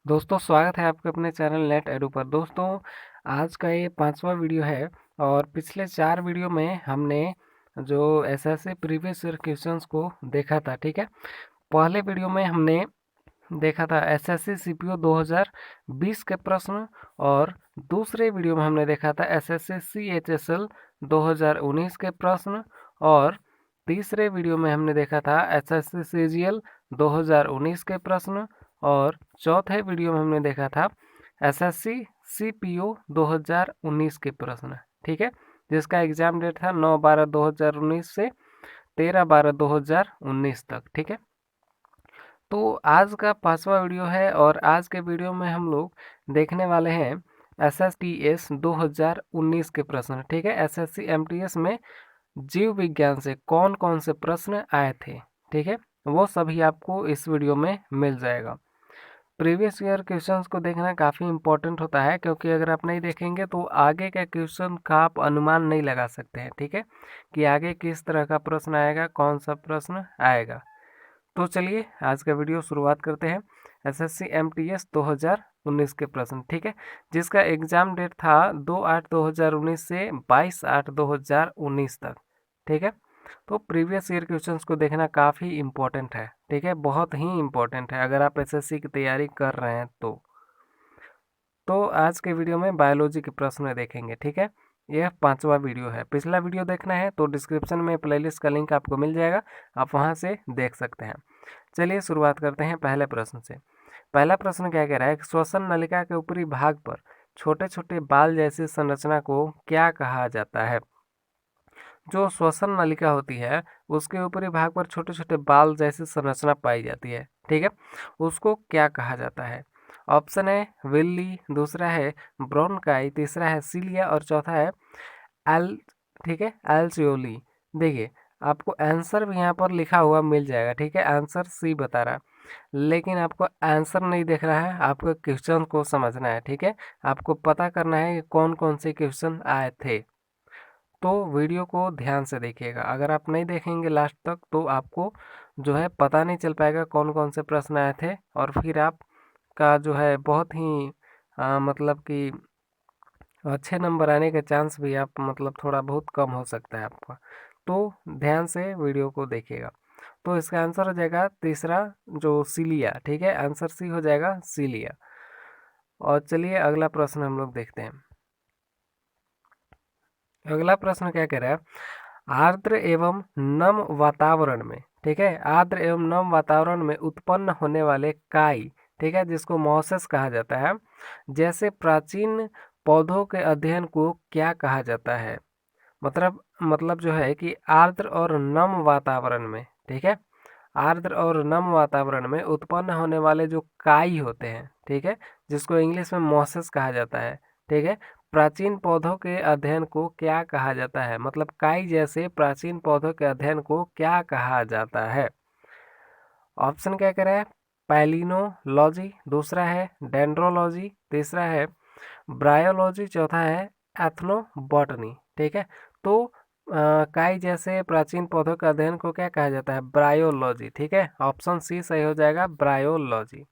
दोस्तों स्वागत है आपके अपने चैनल नेट एडू पर। दोस्तों आज का ये 5वां वीडियो है और पिछले 4 वीडियो में हमने जो एसएससी प्रीवियस ईयर क्वेश्चंस को देखा था। ठीक है, पहले वीडियो में हमने देखा था एसएससी सीपीओ 2020 के प्रश्न और दूसरे वीडियो में हमने देखा था एसएससी सीएचएसएल 2019 के प्रश्न और तीसरे वीडियो में हमने देखा था एसएससी सीजीएल 2019 के प्रश्न और चौथे वीडियो में हमने देखा था एसएससी सीपीओ 2019 के प्रश्न। ठीक है, जिसका एग्जाम डेट था 9/12/2019 से 13/12/2019 तक। ठीक है, तो आज का 5वां वीडियो है और आज के वीडियो में हम लोग देखने वाले हैं एसएसटीएस 2019 के प्रश्न। ठीक है, एसएससी एमटीएस में जीव विज्ञान से कौन कौन से प्रश्न आए थे, ठीक है, वो सभी आपको इस वीडियो में मिल जाएगा। प्रीवियस ईयर क्वेश्चंस को देखना काफ़ी इंपॉर्टेंट होता है, क्योंकि अगर आप नहीं देखेंगे तो आगे के क्वेश्चन का आप अनुमान नहीं लगा सकते हैं। ठीक है, कि आगे किस तरह का प्रश्न आएगा, कौन सा प्रश्न आएगा। तो चलिए आज का वीडियो शुरुआत करते हैं एसएससी एमटीएस 2019 के प्रश्न। ठीक है, जिसका एग्ज़ाम डेट था 2/8/2019 से 22/8/2019 तक। ठीक है, तो प्रीवियस ईयर क्वेश्चंस को देखना काफ़ी इम्पोर्टेंट है। ठीक है, बहुत ही इम्पोर्टेंट है अगर आप एसएससी की तैयारी कर रहे हैं तो आज के वीडियो में बायोलॉजी के प्रश्न देखेंगे। ठीक है, यह 5वां वीडियो है। पिछला वीडियो देखना है तो डिस्क्रिप्शन में प्लेलिस्ट का लिंक आपको मिल जाएगा, आप वहां से देख सकते हैं। चलिए शुरुआत करते हैं पहले प्रश्न से। पहला प्रश्न क्या कह रहा है कि श्वसन नलिका के ऊपरी भाग पर छोटे छोटे बाल जैसी संरचना को क्या कहा जाता है। जो श्वसन नलिका होती है उसके ऊपरी भाग पर छोटे छोटे बाल जैसी संरचना पाई जाती है। ठीक है, उसको क्या कहा जाता है। ऑप्शन है विल्ली, दूसरा है ब्रोनकाई, तीसरा है सीलिया और चौथा है एल ठीक है एल्सियोली। देखिए आपको आंसर भी यहाँ पर लिखा हुआ मिल जाएगा। ठीक है, आंसर सी बता रहा है, लेकिन आपको आंसर नहीं देख रहा है, आपको क्वेश्चन को समझना है। ठीक है, आपको पता करना है कि कौन कौन से क्वेश्चन आए थे। तो वीडियो को ध्यान से देखिएगा, अगर आप नहीं देखेंगे लास्ट तक तो आपको जो है पता नहीं चल पाएगा कौन कौन से प्रश्न आए थे, और फिर आपका जो है बहुत ही मतलब कि अच्छे नंबर आने के चांस भी आप मतलब थोड़ा बहुत कम हो सकता है आपका। तो ध्यान से वीडियो को देखिएगा। तो इसका आंसर हो जाएगा तीसरा जो सीलिया। ठीक है, आंसर सी हो जाएगा सीलिया। और चलिए अगला प्रश्न हम लोग देखते हैं। अगला प्रश्न क्या कह रहा है, आर्द्र एवं नम वातावरण में, ठीक है, आर्द्र एवं नम वातावरण में उत्पन्न होने वाले काई, ठीक है, जिसको मॉसेस कहा जाता है, जैसे प्राचीन पौधों के अध्ययन को क्या कहा जाता है। मतलब जो है कि आर्द्र और नम वातावरण में, ठीक है, आर्द्र और नम वातावरण में उत्पन्न होने वाले जो काई होते हैं, ठीक है, जिसको इंग्लिश में मॉसेस कहा जाता है, ठीक है, प्राचीन पौधों के अध्ययन को क्या कहा जाता है। मतलब काई जैसे प्राचीन पौधों के अध्ययन को क्या कहा जाता है। ऑप्शन क्या कह रहा है, पैलिनोलॉजी, दूसरा है डेंड्रोलॉजी, तीसरा है ब्रायोलॉजी, चौथा है एथनोबॉटनी। ठीक है, तो काई जैसे प्राचीन पौधों के अध्ययन को क्या कहा जाता है, ब्रायोलॉजी। ठीक है, ऑप्शन सी सही हो जाएगा, ब्रायोलॉजी।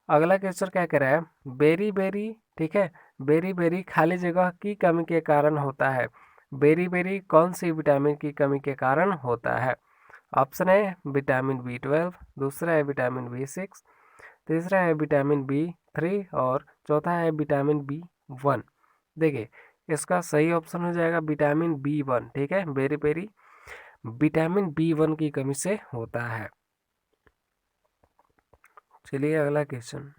अगला क्वेश्चन क्या कह रहा है, बेरी बेरी, ठीक है, बेरी बेरी खाली जगह की कमी के कारण होता है। बेरी बेरी कौन सी विटामिन की कमी के कारण होता है। ऑप्शन है विटामिन B12, दूसरा है विटामिन B6, तीसरा है विटामिन B3 और चौथा है विटामिन B1। देखिए इसका सही ऑप्शन हो जाएगा विटामिन B1। ठीक है, बेरी बेरी विटामिन B1 की कमी से होता है। चलिए अगला क्वेश्चन।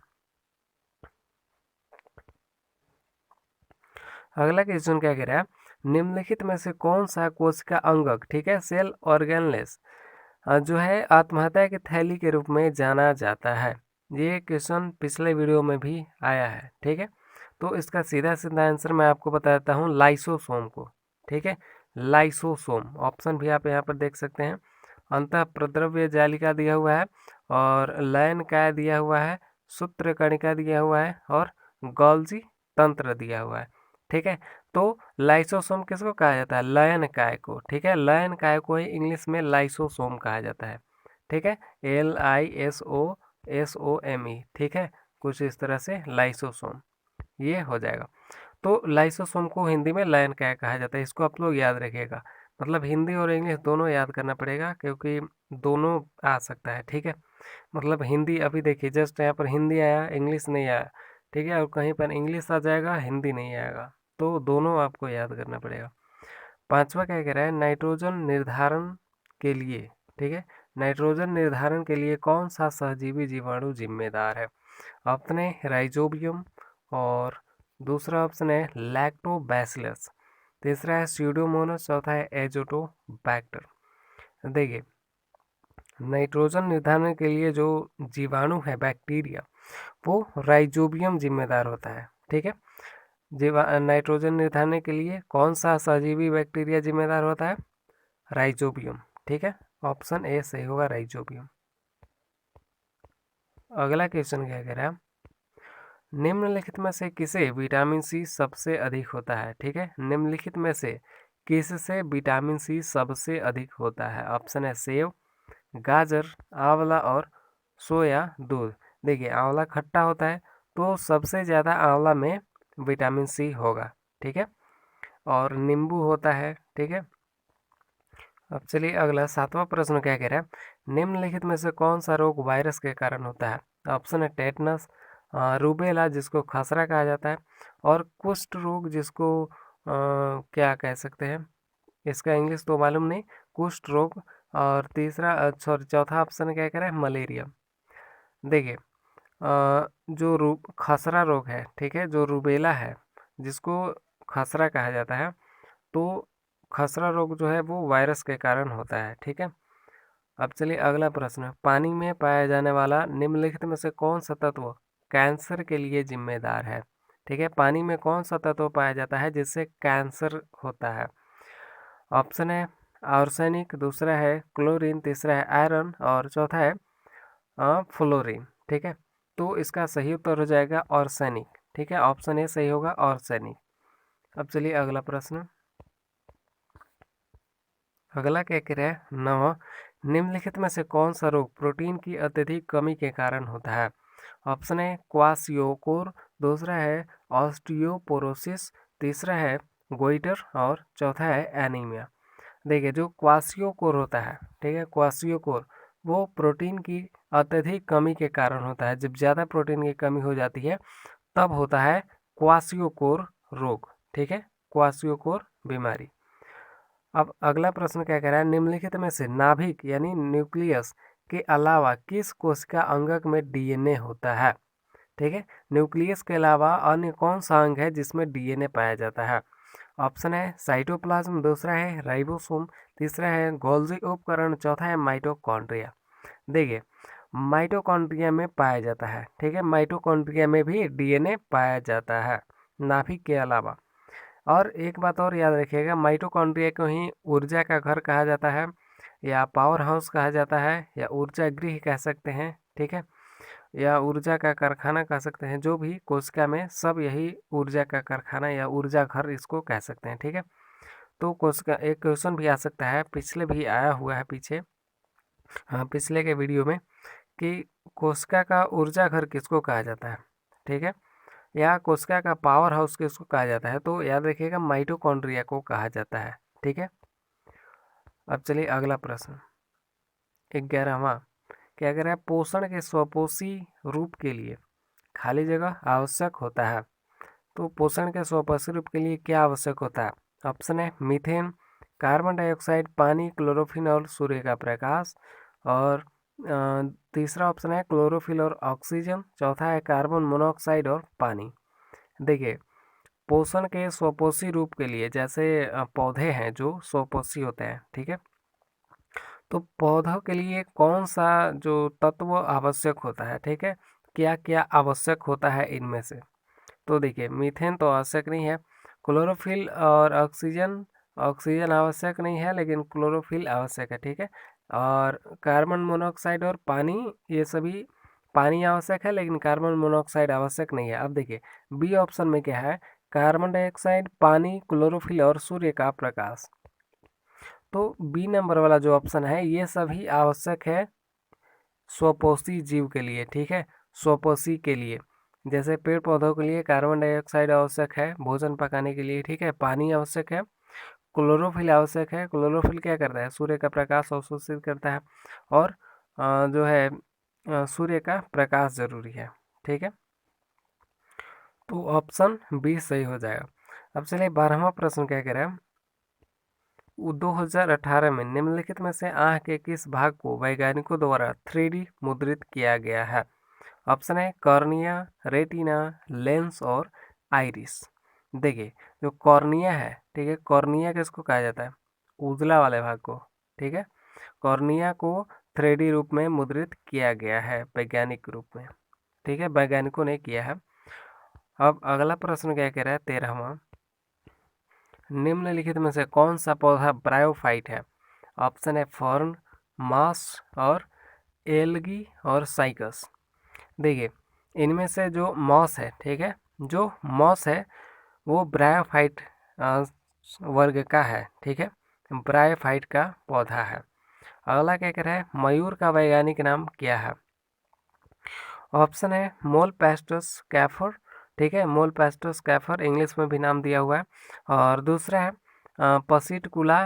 अगला क्वेश्चन क्या कह रहा है, निम्नलिखित में से कौन सा कोशिका अंगक, ठीक है, सेल ऑर्गेनलेस जो है आत्महत्या की थैली के रूप में जाना जाता है। ये क्वेश्चन पिछले वीडियो में भी आया है। ठीक है, तो इसका सीधा सीधा आंसर मैं आपको बता देता हूँ, लाइसोसोम को। ठीक है, लाइसोसोम। ऑप्शन भी आप यहाँ पर देख सकते हैं, अंतः प्रद्रव्य जालिका दिया हुआ है और लयन काय दिया हुआ है, सूत्र कणिका दिया हुआ है और गॉल्जी तंत्र दिया हुआ है। ठीक है, तो लाइसोसोम किसको कहा जाता है, लयन काय को। ठीक है, लयन काय को ही इंग्लिश में लाइसोसोम कहा जाता है। ठीक है, LISOSOME। ठीक है, कुछ इस तरह से लाइसोसोम, ये हो जाएगा। तो लाइसोसोम को हिंदी में लायन क्या कहा जाता है, इसको आप लोग याद रखिएगा। मतलब हिंदी और इंग्लिश दोनों याद करना पड़ेगा, क्योंकि दोनों आ सकता है, ठीक है। मतलब हिंदी अभी देखिए जस्ट यहाँ पर हिंदी आया, इंग्लिश नहीं आया, ठीक है, और कहीं पर इंग्लिश आ जाएगा, हिंदी नहीं आएगा, तो दोनों आपको याद करना पड़ेगा। पांचवा क्या कह रहा है, नाइट्रोजन निर्धारण के लिए, ठीक है, नाइट्रोजन निर्धारण के लिए कौन सा सहजीवी जीवाणु जिम्मेदार है। ऑप्शन है राइजोबियम, और दूसरा ऑप्शन है लैक्टोबैसिलस, तीसरा है स्यूडोमोनास, चौथा है एजोटोबैक्टर। देखिए नाइट्रोजन निर्धारण के लिए जो जीवाणु है बैक्टीरिया, वो राइजोबियम जिम्मेदार होता है, ठीक है। नाइट्रोजन निर्धारण के लिए कौन सा सजीवी बैक्टीरिया जिम्मेदार होता है, राइजोबियम, ठीक है। ऑप्शन ए सही होगा, राइजोबियम। अगला क्वेश्चन क्या कह रहा है, निम्नलिखित में से किसे विटामिन सी सबसे अधिक होता है, ठीक है, निम्नलिखित में से किससे विटामिन सी सबसे अधिक होता है। ऑप्शन है सेब, गाजर, आंवला और सोया दूध। देखिए आंवला खट्टा होता है, तो सबसे ज़्यादा आंवला में विटामिन सी होगा, ठीक है, और नींबू होता है, ठीक है। अब चलिए अगला सातवां प्रश्न क्या कह रहा है, निम्नलिखित में से कौन सा रोग वायरस के कारण होता है। ऑप्शन है टेटनस, रूबेला जिसको खसरा कहा जाता है, और कुष्ठ रोग जिसको क्या कह सकते हैं, इसका इंग्लिश तो मालूम नहीं, कुष्ठ रोग। और तीसरा सॉरी चौथा ऑप्शन क्या कह रहा है, मलेरिया। देखिए जो खसरा रोग है, ठीक है, जो रूबेला है जिसको खसरा कहा जाता है, तो खसरा रोग जो है वो वायरस के कारण होता है, ठीक है। अब चलिए अगला प्रश्न, पानी में पाया जाने वाला निम्नलिखित में से कौन सा तत्व कैंसर के लिए जिम्मेदार है, ठीक है, पानी में कौन सा तत्व पाया जाता है जिससे कैंसर होता है। ऑप्शन है आर्सेनिक, दूसरा है क्लोरीन, तीसरा है आयरन, और चौथा है फ्लोरीन, ठीक है। तो इसका सही उत्तर हो जाएगा आर्सेनिक, ठीक है, ऑप्शन ए सही होगा आर्सेनिक। अब चलिए अगला प्रश्न, अगला क्या कह रहा है, नौ, निम्नलिखित में से कौन सा रोग प्रोटीन की अत्यधिक कमी के कारण होता है। ऑप्शन है क्वासियोकोर, दूसरा है ऑस्टियोपोरोसिस, तीसरा है गोइटर, और चौथा है एनीमिया। देखिए जो क्वासियोकोर होता है, ठीक है, क्वासियोकोर वो प्रोटीन की अत्यधिक कमी के कारण होता है। जब ज़्यादा प्रोटीन की कमी हो जाती है तब होता है क्वासियोकोर रोग, ठीक है, क्वासियोकोर बीमारी। अब अगला प्रश्न क्या कह रहा है, निम्नलिखित में से नाभिक यानी न्यूक्लियस के अलावा किस कोशिका अंगक में डीएनए होता है, ठीक है, न्यूक्लियस के अलावा अन्य कौन सा अंग है जिसमें डीएनए पाया जाता है। ऑप्शन है साइटोप्लाज्म, दूसरा है राइबोसोम, तीसरा है गोल्जी उपकरण, चौथा है माइटोकॉन्ड्रिया। देखिए माइटोकॉन्ड्रिया में पाया जाता है, ठीक है, माइटोकॉन्ड्रिया में भी डीएनए पाया जाता है नाभिक के अलावा। और एक बात और याद रखिएगा, माइटोकॉन्ड्रिया को ही ऊर्जा का घर कहा जाता है, या पावर हाउस कहा जाता है, या ऊर्जा गृह कह सकते हैं, ठीक है, या ऊर्जा का कारखाना कह सकते हैं। जो भी कोशिका में सब यही ऊर्जा का कारखाना या ऊर्जा घर इसको कह सकते हैं, ठीक है। तो कोशिका एक क्वेश्चन भी आ सकता है, पिछले भी आया हुआ है पीछे, हाँ पिछले के वीडियो में, कि कोशिका का ऊर्जा घर किसको कहा जाता है, ठीक है, या कोशिका का पावर हाउस किसको कहा जाता है, तो याद रखिएगा माइटोकॉन्ड्रिया को कहा जाता है, ठीक है। अब चलिए अगला प्रश्न 11वां क्या कह रहा है, पोषण के स्वपोषी रूप के लिए खाली जगह आवश्यक होता है। तो पोषण के स्वपोषी रूप के लिए क्या आवश्यक होता है। ऑप्शन है मीथेन, कार्बन डाइऑक्साइड, पानी, क्लोरोफिल और सूर्य का प्रकाश, और तीसरा ऑप्शन है क्लोरोफिल और ऑक्सीजन, चौथा है कार्बन मोनोऑक्साइड और पानी। देखिए पोषण के स्वपोषी रूप के लिए जैसे पौधे हैं जो स्वपोषी होते हैं, ठीक है, तो पौधों के लिए कौन सा जो तत्व आवश्यक होता है, ठीक है, क्या क्या आवश्यक होता है इनमें से। तो देखिए मीथेन तो आवश्यक नहीं है, क्लोरोफिल और ऑक्सीजन, ऑक्सीजन आवश्यक नहीं है लेकिन क्लोरोफिल आवश्यक है, ठीक है, और कार्बन मोनोऑक्साइड और पानी, ये सभी, पानी आवश्यक है लेकिन कार्बन मोनोऑक्साइड आवश्यक नहीं है। अब देखिए बी ऑप्शन में क्या है, कार्बन डाइऑक्साइड, पानी, क्लोरोफिल और सूर्य का प्रकाश। तो बी नंबर वाला जो ऑप्शन है ये सभी आवश्यक है स्वपोषी जीव के लिए, ठीक है, स्वपोषी के लिए। जैसे पेड़ पौधों के लिए कार्बन डाइऑक्साइड आवश्यक है भोजन पकाने के लिए, ठीक है। पानी आवश्यक है, क्लोरोफिल आवश्यक है। क्लोरोफिल क्या करता है? सूर्य का प्रकाश अवशोषित करता है। और जो है सूर्य का प्रकाश जरूरी है, ठीक है। तो ऑप्शन बी सही हो जाएगा। अब चलिए 12वां प्रश्न क्या कह रहा है। 2018 में निम्नलिखित में से आंख के किस भाग को वैज्ञानिकों द्वारा 3D मुद्रित किया गया है? ऑप्शन है कॉर्निया, रेटिना, लेंस और आइरिस। देखिए, जो कॉर्निया है, ठीक है, कॉर्निया किसको कहा जाता है? उजला वाले भाग को, ठीक है। कॉर्निया को 3D रूप में मुद्रित किया गया है वैज्ञानिक रूप में, ठीक है, वैज्ञानिकों ने किया है। अब अगला प्रश्न क्या कह रहा है 13वां। निम्नलिखित में से कौन सा पौधा ब्रायोफाइट है? ऑप्शन है फर्न, मॉस और एल्गी और साइकस। देखिए, इनमें से जो मॉस है, ठीक है, जो मॉस है वो ब्रायोफाइट वर्ग का है, ठीक है, ब्रायोफाइट का पौधा है। अगला क्या कह रहा है, मयूर का वैज्ञानिक नाम क्या है? ऑप्शन है मोलपैस्टस कैफर, ठीक है, मोलपैस्टस कैफर इंग्लिश में भी नाम दिया हुआ है। और दूसरा है पसीटकुला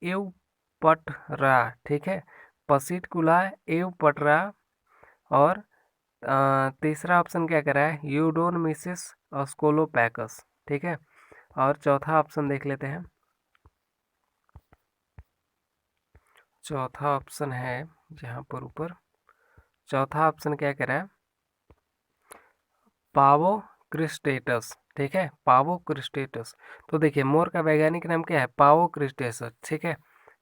एवपटरा, ठीक है, पसीटकुला एवपटरा। और तीसरा ऑप्शन क्या कह रहा है, यूडोनमिसिस स्कोलोपैकस, ठीक है। और चौथा ऑप्शन देख लेते हैं। चौथा ऑप्शन है यहाँ पर ऊपर, चौथा ऑप्शन क्या कह रहा है, पावो क्रिस्टेटस, ठीक है, पावो क्रिस्टेटस। तो देखिए, मोर का वैज्ञानिक नाम क्या है? पावो क्रिस्टेटस, ठीक है।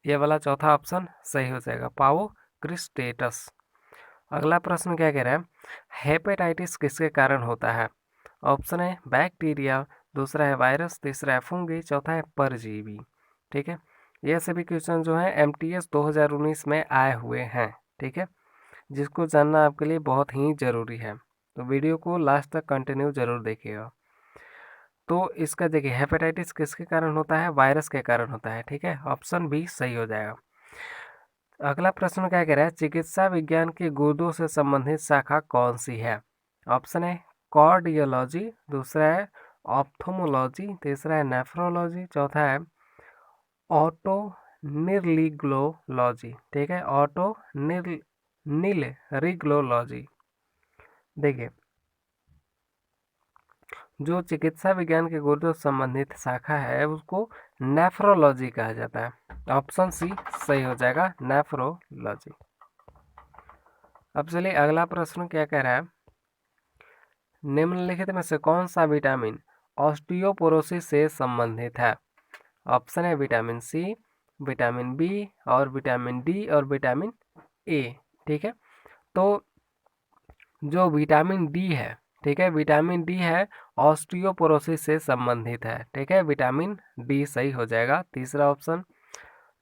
ये वाला चौथा ऑप्शन सही हो जाएगा, पावो क्रिस्टेटस। अगला प्रश्न क्या कह रहा है, हेपेटाइटिस किसके कारण होता है? ऑप्शन है बैक्टीरिया, दूसरा है वायरस, तीसरा है फंगी, चौथा है परजीवी, ठीक है। ये सभी क्वेश्चन जो है एमटीएस 2019 में आए हुए हैं, ठीक है, जिसको जानना आपके लिए बहुत ही ज़रूरी है। तो वीडियो को लास्ट तक कंटिन्यू जरूर देखिएगा। तो इसका देखिए, हेपेटाइटिस किसके कारण होता है? वायरस के कारण होता है, ठीक है, ऑप्शन बी सही हो जाएगा। अगला प्रश्न क्या कह रहा है, चिकित्सा विज्ञान की गुर्दों से संबंधित शाखा कौन सी है? ऑप्शन है कार्डियोलॉजी, दूसरा है ऑप्थोमोलॉजी, तीसरा है नेफ्रोलॉजी, चौथा है ऑटो निर्लिग्लोलॉजी, ठीक है, ऑटो नीलरिग्लोलॉजी। देखिए, जो चिकित्सा विज्ञान के गुर्दों से संबंधित शाखा है उसको नेफ्रोलॉजी कहा जाता है। ऑप्शन सी सही हो जाएगा, नेफ्रोलॉजी। अब चलिए अगला प्रश्न क्या कह रहा है, निम्नलिखित में से कौन सा विटामिन ऑस्टियोपोरोसिस से संबंधित है? ऑप्शन है विटामिन सी, विटामिन बी और विटामिन डी और विटामिन ए, ठीक है। तो जो विटामिन डी है, ठीक है, विटामिन डी है ऑस्टियोपोरोसिस से संबंधित है, ठीक है, विटामिन डी सही हो जाएगा, तीसरा ऑप्शन।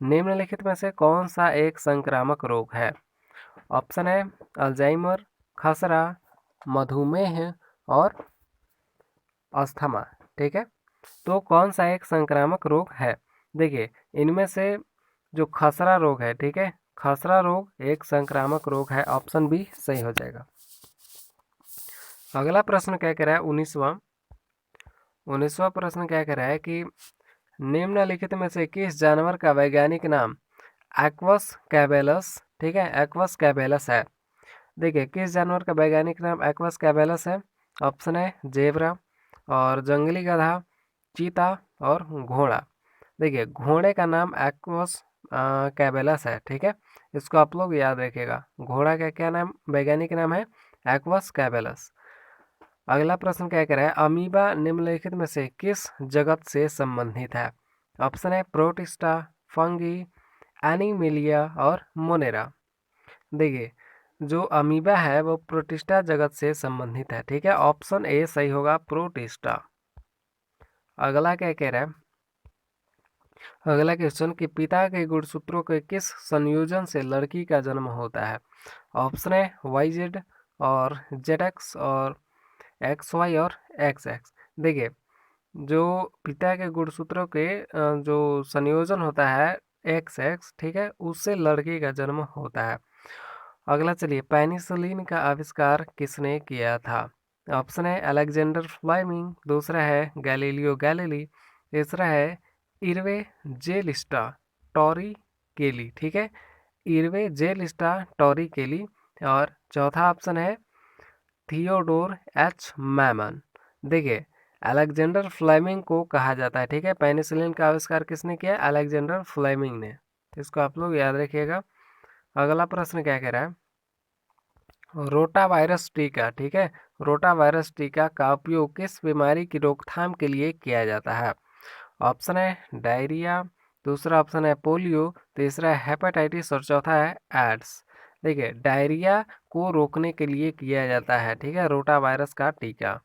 निम्नलिखित में से कौन सा एक संक्रामक रोग है? ऑप्शन है अल्जाइमर, खसरा, मधुमेह और अस्थमा, ठीक है। तो कौन सा एक संक्रामक रोग है? देखिए, इनमें से जो खसरा रोग है, ठीक है, खसरा रोग एक संक्रामक रोग है, ऑप्शन बी सही हो जाएगा। अगला प्रश्न क्या कह रहा है 19वां प्रश्न क्या कह रहा है कि निम्नलिखित में से किस जानवर का वैज्ञानिक नाम एक्वस कैबेलस, ठीक है, एक्वस कैबेलस है? देखिए, किस जानवर का वैज्ञानिक नाम एक्वस कैबेलस है? ऑप्शन है जेब्रा और जंगली गधा, चीता और घोड़ा। देखिए, घोड़े का नाम एक्वस कैबेलस है, ठीक है, इसको आप लोग याद रखिएगा। घोड़ा का क्या नाम, वैज्ञानिक नाम है एक्वस कैबेलस। अगला प्रश्न क्या कह रहा है, अमीबा निम्नलिखित में से किस जगत से संबंधित है? ऑप्शन है प्रोटिस्टा, फंगी, एनीमिलिया और मोनेरा। देखिए, जो अमीबा है वो प्रोटिस्टा जगत से संबंधित है, ठीक है, ऑप्शन ए सही होगा, प्रोटिस्टा। अगला क्या कह रहा है, अगला क्वेश्चन कि पिता के गुणसूत्रों के किस संयोजन से लड़की का जन्म होता है? ऑप्शन है वाई जेड और जेड एक्स और एक्स वाई और एक्स एक्स। देखिए, जो पिता के गुणसूत्रों के जो संयोजन होता है एक्स एक्स, ठीक है, उससे लड़की का जन्म होता है। अगला चलिए, पेनिसिलिन का आविष्कार किसने किया था? ऑप्शन है अलेक्जेंडर फ्लेमिंग, दूसरा है गैलीलियो गैलीली, तीसरा है इरवे जे लिस्टा टॉरी केली, ठीक है, इरवे जे लिस्टा टॉरी केली। और चौथा ऑप्शन है थियोडोर एच मैमन। देखिए अलेक्जेंडर फ्लेमिंग को कहा जाता है, ठीक है, पेनिसिलिन का आविष्कार किसने किया? अलेक्जेंडर फ्लेमिंग ने। इसको आप लोग याद रखिएगा। अगला प्रश्न क्या कह रहा है? रोटा वायरस टीका, ठीक है, रोटा वायरस टीका का उपयोग किस बीमारी की रोकथाम के लिए किया जाता है? ऑप्शन है डायरिया, दूसरा ऑप्शन है पोलियो, तीसरा है हेपेटाइटिस और चौथा है एड्स। देखिए डायरिया को रोकने के लिए किया जाता है, ठीक है, रोटा वायरस का टीका।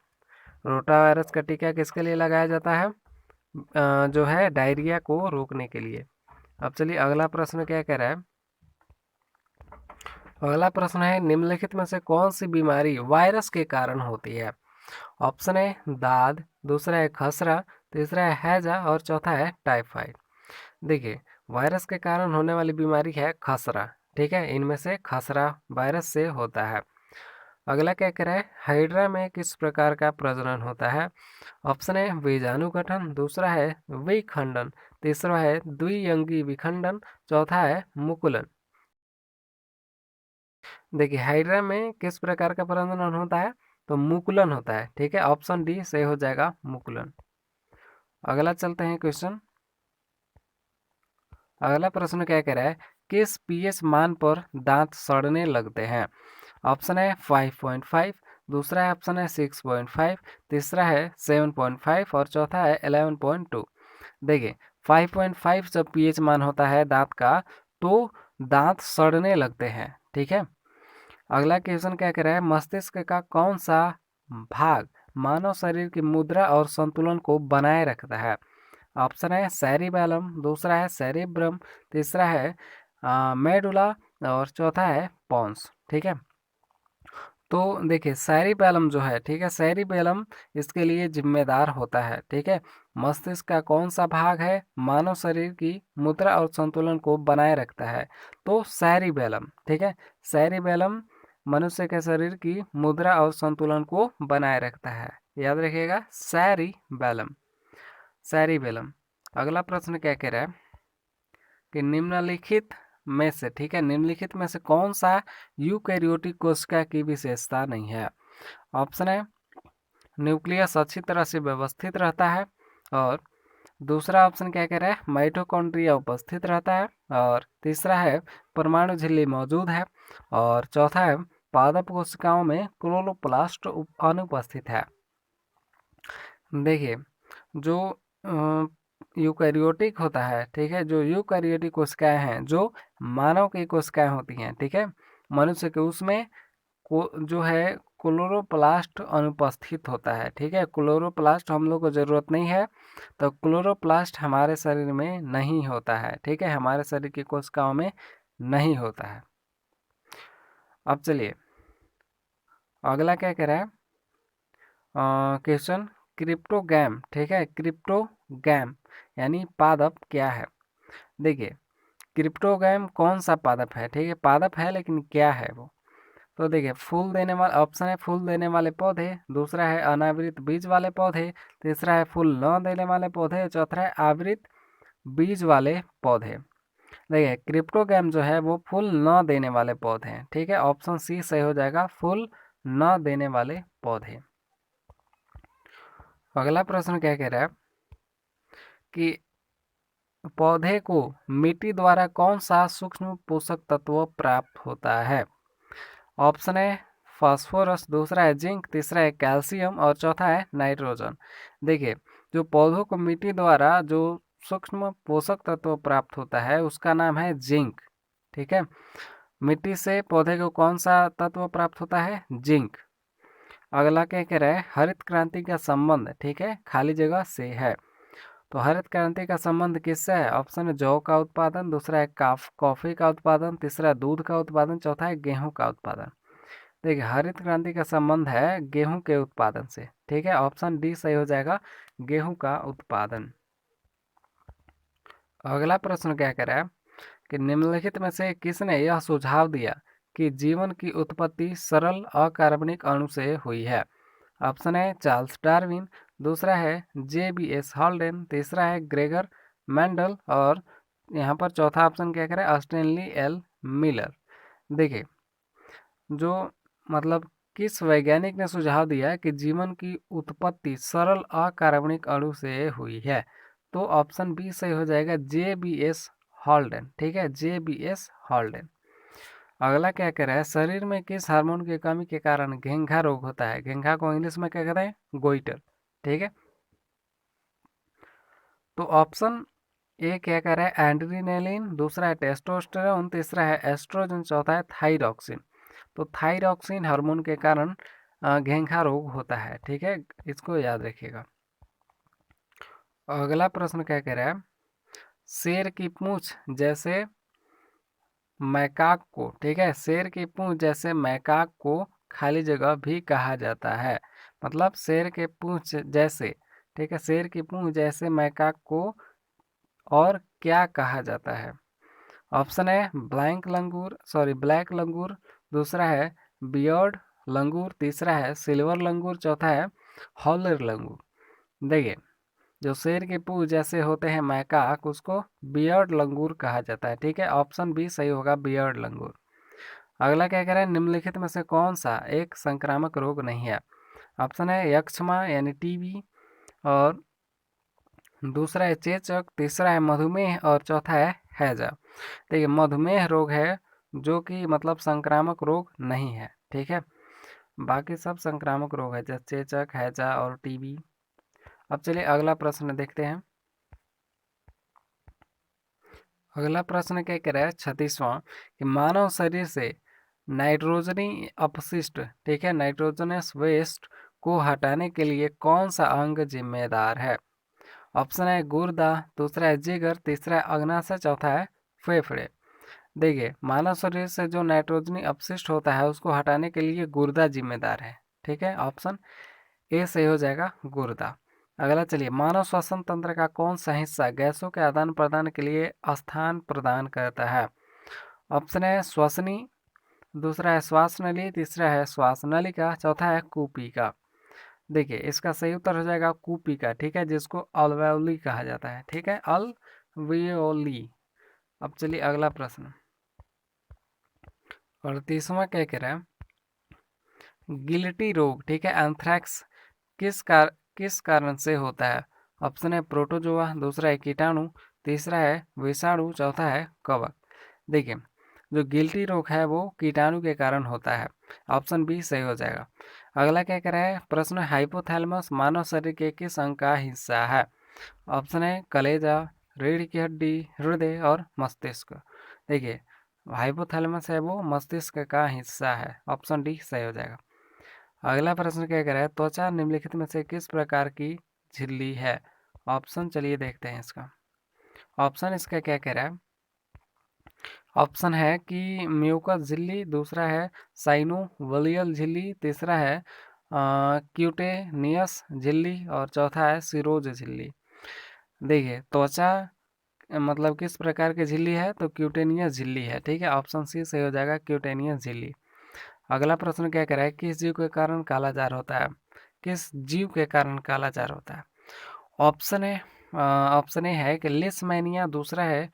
रोटा वायरस का टीका किसके लिए लगाया जाता है? जो है डायरिया को रोकने के लिए। अब चलिए अगला प्रश्न क्या कह रहा है? अगला प्रश्न है निम्नलिखित में से कौन सी बीमारी वायरस के कारण होती है? ऑप्शन है दाद, दूसरा है खसरा, तीसरा है हैजा और चौथा है टाइफाइड। देखिए वायरस के कारण होने वाली बीमारी है खसरा, ठीक है, इनमें से खसरा वायरस से होता है। अगला क्या कह रहा है? हाइड्रा में किस प्रकार का प्रजनन होता है? ऑप्शन है बीजाणुगठन, दूसरा है विखंडन, तीसरा है द्विअंगी विखंडन, चौथा है मुकुलन। देखिए हाइड्रा में किस प्रकार का प्रजनन होता है? तो मुकुलन होता है, ठीक है, ऑप्शन डी सही हो जाएगा मुकुलन। अगला चलते हैं क्वेश्चन। अगला प्रश्न क्या कह रहा है? किस पीएच मान पर दांत सड़ने लगते हैं? ऑप्शन है 5.5, दूसरा है ऑप्शन है 6.5, तीसरा है 7.5 और चौथा है 11.2। देखिए 5.5 जब पीएच मान होता है दांत का तो दांत सड़ने लगते हैं, ठीक है। अगला क्वेश्चन क्या कह रहा है? मस्तिष्क का कौन सा भाग मानव शरीर की मुद्रा और संतुलन को बनाए रखता है? ऑप्शन है सेरिबैलम, दूसरा है सेरिब्रम, तीसरा है मेडुला और चौथा है पॉन्स, ठीक है। तो देखिए सेरिबैलम जो है, ठीक है, सेरिबैलम इसके लिए जिम्मेदार होता है, ठीक है। मस्तिष्क का कौन सा भाग है मानव शरीर की मुद्रा और संतुलन को बनाए रखता है? तो सेरिबैलम, ठीक है, सेरिबैलम मनुष्य के शरीर की मुद्रा और संतुलन को बनाए रखता है, याद रखिएगा सेरिबैलम, सेरिबैलम। अगला प्रश्न क्या कह रहा है कि निम्नलिखित में से, ठीक है, निम्नलिखित में से कौन सा यूकैरियोटिक कोशिका की विशेषता नहीं है? ऑप्शन है न्यूक्लियस अच्छी तरह से व्यवस्थित रहता है, और दूसरा ऑप्शन क्या कह रहा है? माइटोकॉन्ड्रिया उपस्थित रहता है, और तीसरा है परमाणु झिल्ली मौजूद है, और चौथा है पादप कोशिकाओं में क्लोरोप्लास्ट अनुपस्थित है। देखिए जो यूकैरियोटिक होता है, ठीक है, जो यूकैरियोटिक कोशिकाएं हैं जो मानव की कोशिकाएं होती हैं, ठीक है, मनुष्य के उसमें को जो है क्लोरोप्लास्ट अनुपस्थित होता है, ठीक है, क्लोरोप्लास्ट हम लोग को ज़रूरत नहीं है, तो क्लोरोप्लास्ट हमारे शरीर में नहीं होता है, ठीक है, हमारे शरीर की कोशिकाओं में नहीं होता है। अब चलिए अगला क्या कह रहा है क्वेश्चन? क्रिप्टोगैम, ठीक है, क्रिप्टोगैम यानी पादप क्या है? देखिए क्रिप्टोगैम कौन सा पादप है? ठीक है, पादप है लेकिन क्या है वो? तो देखिए फूल देने वाले, ऑप्शन है फूल देने वाले पौधे, दूसरा है अनावृत बीज वाले पौधे, तीसरा है फूल न देने वाले पौधे, चौथा है आवृत बीज वाले पौधे। देखिए क्रिप्टोगैम जो है वो फूल न देने वाले पौधे हैं, ठीक है, ऑप्शन सी सही हो जाएगा, फूल न देने वाले पौधे। अगला प्रश्न क्या कह रहा है कि पौधे को मिट्टी द्वारा कौन सा सूक्ष्म पोषक तत्व प्राप्त होता है? ऑप्शन है फास्फोरस, दूसरा है जिंक, तीसरा है कैल्शियम और चौथा है नाइट्रोजन। देखिए जो पौधों को मिट्टी द्वारा जो सूक्ष्म पोषक तत्व प्राप्त होता है उसका नाम है जिंक, ठीक है। मिट्टी से पौधे को कौन सा तत्व प्राप्त होता है? जिंक। अगला क्या कह रहा है? हरित क्रांति का संबंध, ठीक है, खाली जगह से है, तो हरित क्रांति का संबंध किससे है? ऑप्शन है जौ का उत्पादन, दूसरा है कॉफी का उत्पादन, तीसरा दूध का उत्पादन, चौथा है गेहूं का उत्पादन। देखिए हरित क्रांति का संबंध है गेहूं के उत्पादन से, ठीक है, ऑप्शन डी सही हो जाएगा, गेहूं का उत्पादन। अगला प्रश्न क्या कह रहा है कि निम्नलिखित में से किसने यह सुझाव दिया कि जीवन की उत्पत्ति सरल अकार्बनिक अणु से हुई है? ऑप्शन है चार्ल्स डार्विन, दूसरा है JBS हॉल्डेन, तीसरा है ग्रेगर मेंडल और यहाँ पर चौथा ऑप्शन क्या करें स्टैनली एल मिलर। देखिए जो मतलब किस वैज्ञानिक ने सुझाव दिया कि जीवन की उत्पत्ति सरल अकार्बनिक अणु से हुई है, तो ऑप्शन बी सही हो जाएगा JBS हॉल्डेन। ठीक है, JBS हॉल्डेन। अगला क्या कह रहा है, शरीर में किस हार्मोन की कमी के कारण घेंघा रोग होता है? घेंघा को इंग्लिश में क्या कहते हैं? गोइटर। ठीक है, तो ऑप्शन ए क्या कह रहा है एड्रीनलिन, दूसरा है टेस्टोस्टेरोन, तीसरा है एस्ट्रोजन, चौथा है थायरॉक्सिन। तो थायरॉक्सिन हार्मोन के कारण घेंघा रोग होता है। ठीक है, इसको याद रखिएगा। अगला प्रश्न क्या कह रहा है, शेर की पूंछ जैसे मैकाक को, ठीक है, शेर की पूंछ जैसे मैकाक को खाली जगह भी कहा जाता है। मतलब शेर के पूंछ जैसे, ठीक है, शेर की पूंछ जैसे मैकाक को और क्या कहा जाता है? ऑप्शन है ब्लैक लंगूर, दूसरा है बियर्ड लंगूर, तीसरा है सिल्वर लंगूर, चौथा है हॉलर लंगूर। देखिए जो शेर के पूंछ जैसे होते हैं मैकाक, उसको बियर्ड लंगूर कहा जाता है। ठीक है, ऑप्शन बी सही होगा, बियर्ड लंगूर। अगला क्या कह रहा है, निम्नलिखित में से कौन सा एक संक्रामक रोग नहीं है? ऑप्शन है यक्ष्मा यानी टीबी, और दूसरा है चेचक, तीसरा है मधुमेह और चौथा है हैजा। देखिए मधुमेह रोग है जो कि मतलब संक्रामक रोग नहीं है। ठीक है, बाकी सब संक्रामक रोग है जैसे चेचक, हैजा और टीबी। अब चलिए अगला प्रश्न देखते हैं। अगला प्रश्न क्या कह रहा है 36वां, कि मानव शरीर से नाइट्रोजनी अपशिष्ट, ठीक है, नाइट्रोजनस वेस्ट को हटाने के लिए कौन सा अंग जिम्मेदार है? ऑप्शन है गुर्दा, दूसरा है जिगर, तीसरा है अग्नाशय, चौथा है फेफड़े। देखिए मानव शरीर से जो नाइट्रोजनी अपशिष्ट होता है उसको हटाने के लिए गुर्दा जिम्मेदार है। ठीक है, ऑप्शन ए सही हो जाएगा, गुर्दा। अगला चलिए, मानव श्वसन तंत्र का कौन सा हिस्सा गैसों के आदान प्रदान के लिए स्थान प्रदान करता है? ऑप्शन है श्वसनी, दूसरा है श्वास नली, तीसरा है श्वास नलिका, चौथा है कूपिका। देखिए इसका सही उत्तर हो जाएगा कूपिका। ठीक है, जिसको अल्वेओली कहा जाता है। ठीक है, अल्वेओली। अब चलिए अगला प्रश्न, 38वां क्या कह रहा है, गिल्टी रोग, ठीक है, एंथ्रैक्स किस कारण से होता है? ऑप्शन है प्रोटोजोआ, दूसरा है कीटाणु, तीसरा है विषाणु, चौथा है कवक। देखिए जो गिल्टी रोग है वो कीटाणु के कारण होता है। ऑप्शन बी सही हो जाएगा। अगला क्या कह रहा है प्रश्न, हाइपोथैलेमस मानव शरीर के किस अंग का हिस्सा है? ऑप्शन है कलेजा, रीढ़ की हड्डी, हृदय और मस्तिष्क। देखिए हाइपोथैलेमस है वो मस्तिष्क का हिस्सा है। ऑप्शन डी सही हो जाएगा। अगला प्रश्न क्या कह रहा है, त्वचा निम्नलिखित में से किस प्रकार की झिल्ली है? ऑप्शन चलिए देखते हैं इसका। ऑप्शन इसका क्या कह रहा है, ऑप्शन है कि म्यूकस झिल्ली, दूसरा है साइनोवियल झिल्ली, तीसरा है क्यूटेनियस झिल्ली और चौथा है सिरोज झिल्ली। देखिए त्वचा मतलब किस प्रकार की झिल्ली है, तो क्यूटेनियस झिल्ली है। ठीक है, ऑप्शन सी सही हो जाएगा, क्यूटेनियस झिल्ली। अगला प्रश्न क्या कह रहा है, किस जीव के कारण कालाजार होता है? किस जीव के कारण कालाजार होता है? ऑप्शन है ऑप्शन ए है कि लिस्मैनिया, दूसरा है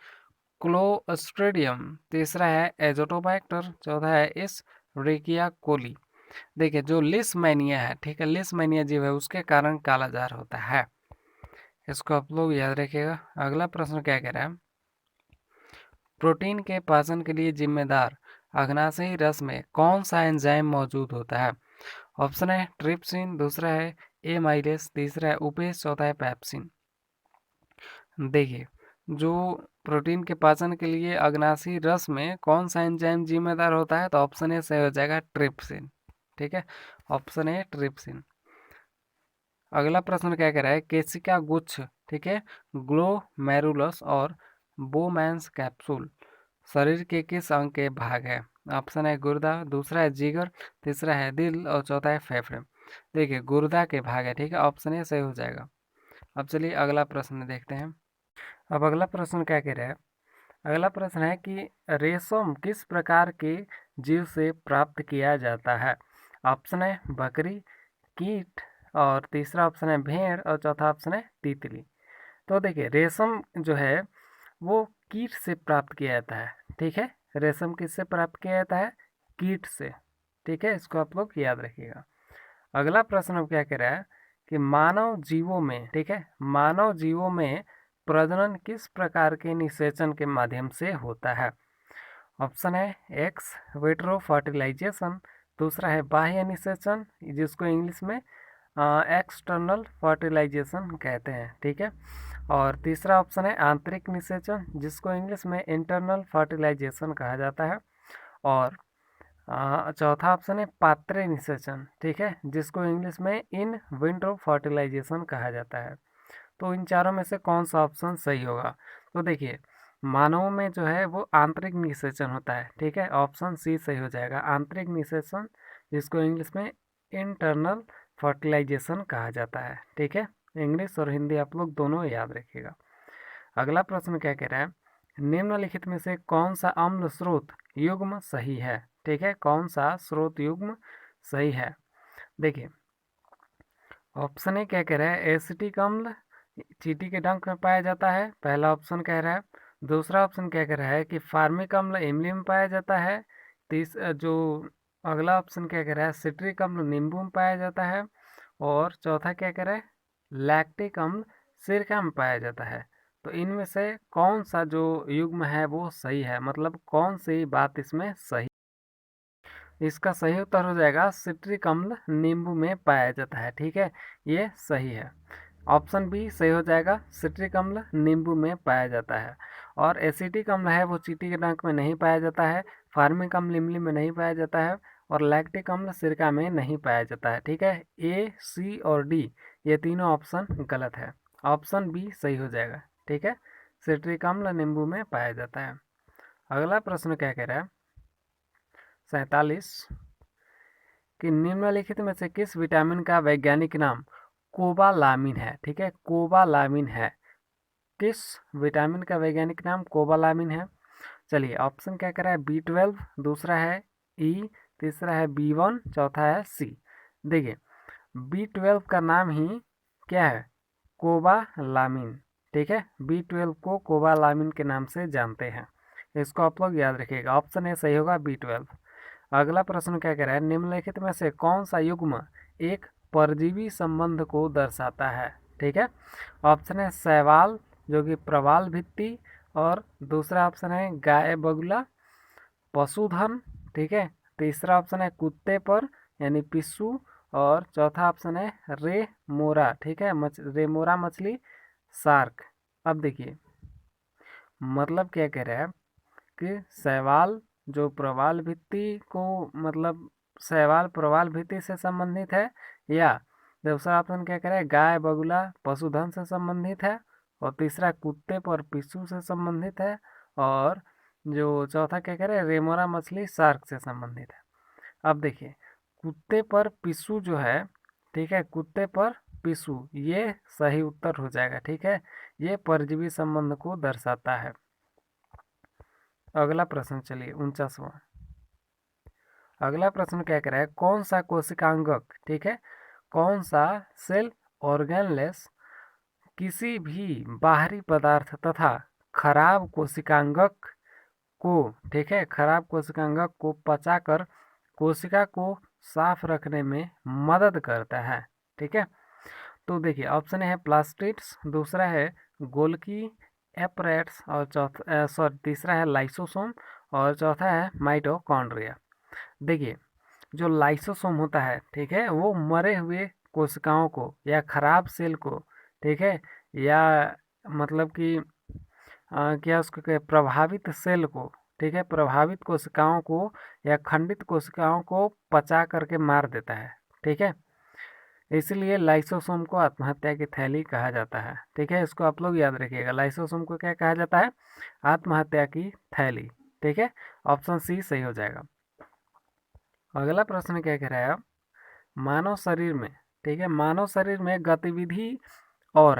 क्लोस्ट्रिडियम, तीसरा है एजोटोबैक्टर, चौथा है इस रेकिया कोली। देखिए जो लिस्मैनिया है, ठीक है, लिस्मैनिया जीव है उसके कारण कालाजार होता है। इसको आप लोग याद रखिएगा। अगला प्रश्न क्या कह रहा है, प्रोटीन के पाचन के लिए जिम्मेदार अग्नाशयी रस में कौन सा एंजाइम मौजूद होता है? ऑप्शन है ट्रिप्सिन, दूसरा है एमाइलेस, तीसरा है उपेस, चौथा है पैप्सिन। देखिए जो प्रोटीन के पाचन के लिए अग्नाशयी रस में कौन सा एंजाइम जिम्मेदार होता है, तो ऑप्शन ए सही हो जाएगा ट्रिप्सिन। ठीक है, ऑप्शन ए ट्रिप्सिन। अगला प्रश्न क्या कह रहा है, केसिका गुच्छ, ठीक है, ग्लोमेरुलस और बोमैंस कैप्सूल शरीर के किस अंग के भाग है? ऑप्शन है गुर्दा, दूसरा है जिगर, तीसरा है दिल और चौथा है फेफड़े। देखिए गुर्दा के भाग है। ठीक है, ऑप्शन ए सही हो जाएगा। अब चलिए अगला प्रश्न देखते हैं। अब अगला प्रश्न क्या कह रहा है, अगला प्रश्न है कि रेशम किस प्रकार के जीव से प्राप्त किया जाता है? ऑप्शन है बकरी, कीट, और तीसरा ऑप्शन है भेड़, और चौथा ऑप्शन है तितली। तो देखिए रेशम जो है वो कीट से प्राप्त किया जाता है, ठीक है। रेशम किससे प्राप्त किया जाता है? कीट से, ठीक है। इसको आप लोग याद रखिएगा। अगला प्रश्न अब क्या कह रहा है कि मानव जीवों में, ठीक है, मानव जीवों में प्रजनन किस प्रकार के निषेचन के माध्यम से होता है? ऑप्शन है एक्स विट्रो फर्टिलाइजेशन, दूसरा है बाह्य निषेचन जिसको इंग्लिश में एक्सटर्नल फर्टिलाइजेशन कहते हैं, ठीक है। और तीसरा ऑप्शन है आंतरिक निषेचन जिसको इंग्लिश में इंटरनल फर्टिलाइजेशन कहा जाता है। और चौथा ऑप्शन है पात्रे निषेचन, ठीक है, जिसको इंग्लिश में इन विट्रो फर्टिलाइजेशन कहा जाता है। तो इन चारों में से कौन सा ऑप्शन सही होगा? तो देखिए मानवों में जो है वो आंतरिक निषेचन होता है, ठीक है, ऑप्शन सी सही हो जाएगा, आंतरिक निषेचन जिसको इंग्लिश में इंटरनल फर्टिलाइजेशन कहा जाता है, ठीक है। इंग्लिश और हिंदी आप लोग दोनों याद रखिएगा। अगला प्रश्न क्या कह रहा है, निम्नलिखित में से कौन सा अम्ल स्रोत युग्म सही है? ठीक है, कौन सा स्रोत युग्म सही है? देखिए ऑप्शन ए क्या कह रहा है, एसिटिक अम्ल चींटी के डंक में पाया जाता है, पहला ऑप्शन कह रहा है। दूसरा ऑप्शन क्या कह रहा है कि फार्मिक अम्ल इमली में पाया जाता है। जो अगला ऑप्शन क्या कह रहा है, सिट्रिक अम्ल नींबू में पाया जाता है। और चौथा क्या कह रहा है, लैक्टिक अम्ल सिरका में पाया जाता है। तो इनमें से कौन सा जो युग्म है वो सही है, मतलब कौन सी बात इसमें सही? इसका सही उत्तर हो जाएगा सिट्रिक अम्ल नींबू में पाया जाता है, ठीक है, ये सही है। ऑप्शन बी सही हो जाएगा, सिट्रिक अम्ल नींबू में पाया जाता है। और एसिटिक अम्ल है वो चींटी के डंक में नहीं पाया जाता है, फार्मिक अम्ल इमली में नहीं पाया जाता है, और लैक्टिक अम्ल सिरका में नहीं पाया जाता है, ठीक है। ए, सी और डी ये तीनों ऑप्शन गलत है, ऑप्शन बी सही हो जाएगा, ठीक है, सिट्रिक अम्ल नींबू में पाया जाता है। अगला प्रश्न क्या कह रहा है, 47, कि निम्नलिखित में से किस विटामिन का वैज्ञानिक नाम कोबालामिन है? ठीक है, कोबालामिन है। किस विटामिन का वैज्ञानिक नाम कोबालामिन है? चलिए ऑप्शन क्या कह रहा है, B12, दूसरा है ई, तीसरा है B1, चौथा है सी। देखिए B12 का नाम ही क्या है, कोबालामिन, ठीक है, B12 को कोबालामिन के नाम से जानते हैं, इसको आप लोग याद रखिएगा, ऑप्शन ए सही होगा B12। अगला प्रश्न क्या कह रहा है, निम्नलिखित में से कौन सा युग्म एक परजीवी संबंध को दर्शाता है? ठीक है, ऑप्शन है शैवाल जो कि प्रवाल भित्ति, और दूसरा ऑप्शन है गाय बगुला पशुधन, ठीक है, तीसरा ऑप्शन है कुत्ते पर यानी पिस्सू, और चौथा ऑप्शन है रे मोरा, ठीक है, रेमोरा मछली शार्क। अब देखिए मतलब क्या कह रहा है कि शैवाल जो प्रवाल भित्ति को, मतलब शैवाल प्रवाल भित्ति से संबंधित है, या दूसरा ऑप्शन क्या कह रहा है गाय बगुला पशुधन से संबंधित है, और तीसरा कुत्ते पर पिस्सू से संबंधित है, और जो चौथा क्या कह रहे हैं रेमोरा मछली शार्क से संबंधित है। अब देखिए कुत्ते पर पिस्सू जो है, ठीक है, कुत्ते पर पिस्सू ये सही उत्तर हो जाएगा, ठीक है, ये परजीवी संबंध को दर्शाता है। अगला प्रश्न चलिए 49वां। अगला प्रश्न क्या कह रहा है, कौन सा कोशिकांगक, ठीक है, कौन सा सेल ऑर्गेनलेस किसी भी बाहरी पदार्थ तथा खराब कोशिकांगक को, ठीक है, खराब कोशिकांगक को पचाकर कोशिका को साफ रखने में मदद करता है? ठीक है, तो देखिए ऑप्शन है प्लास्टिड्स, दूसरा है गोल्की एपरेट्स, और चौथा सॉरी तीसरा है लाइसोसोम, और चौथा है माइटोकॉन्ड्रिया। देखिए जो लाइसोसोम होता है, ठीक है, वो मरे हुए कोशिकाओं को या खराब सेल को, ठीक है, या मतलब कि क्या उसको प्रभावित सेल को, ठीक है, प्रभावित कोशिकाओं को या खंडित कोशिकाओं को पचा करके मार देता है, ठीक है, इसलिए लाइसोसोम को आत्महत्या की थैली कहा जाता है, ठीक है, इसको आप लोग याद रखिएगा, लाइसोसोम को क्या कहा जाता है, आत्महत्या की थैली, ठीक है, ऑप्शन सी सही हो जाएगा। अगला प्रश्न क्या कह रहा है, मानव शरीर में, ठीक है, मानव शरीर में गतिविधि और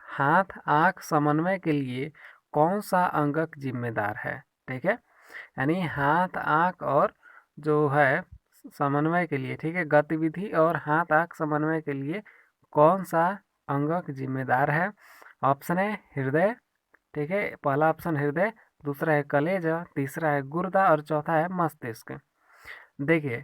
हाथ आँख समन्वय के लिए कौन सा अंगक जिम्मेदार है? ठीक है, यानी हाथ आँख और जो है समन्वय के लिए, ठीक है, गतिविधि और हाथ आँख समन्वय के लिए कौन सा अंगक जिम्मेदार है? ऑप्शन है हृदय, ठीक है, पहला ऑप्शन हृदय, दूसरा है कलेजा, तीसरा है गुर्दा और चौथा है मस्तिष्क। देखिए,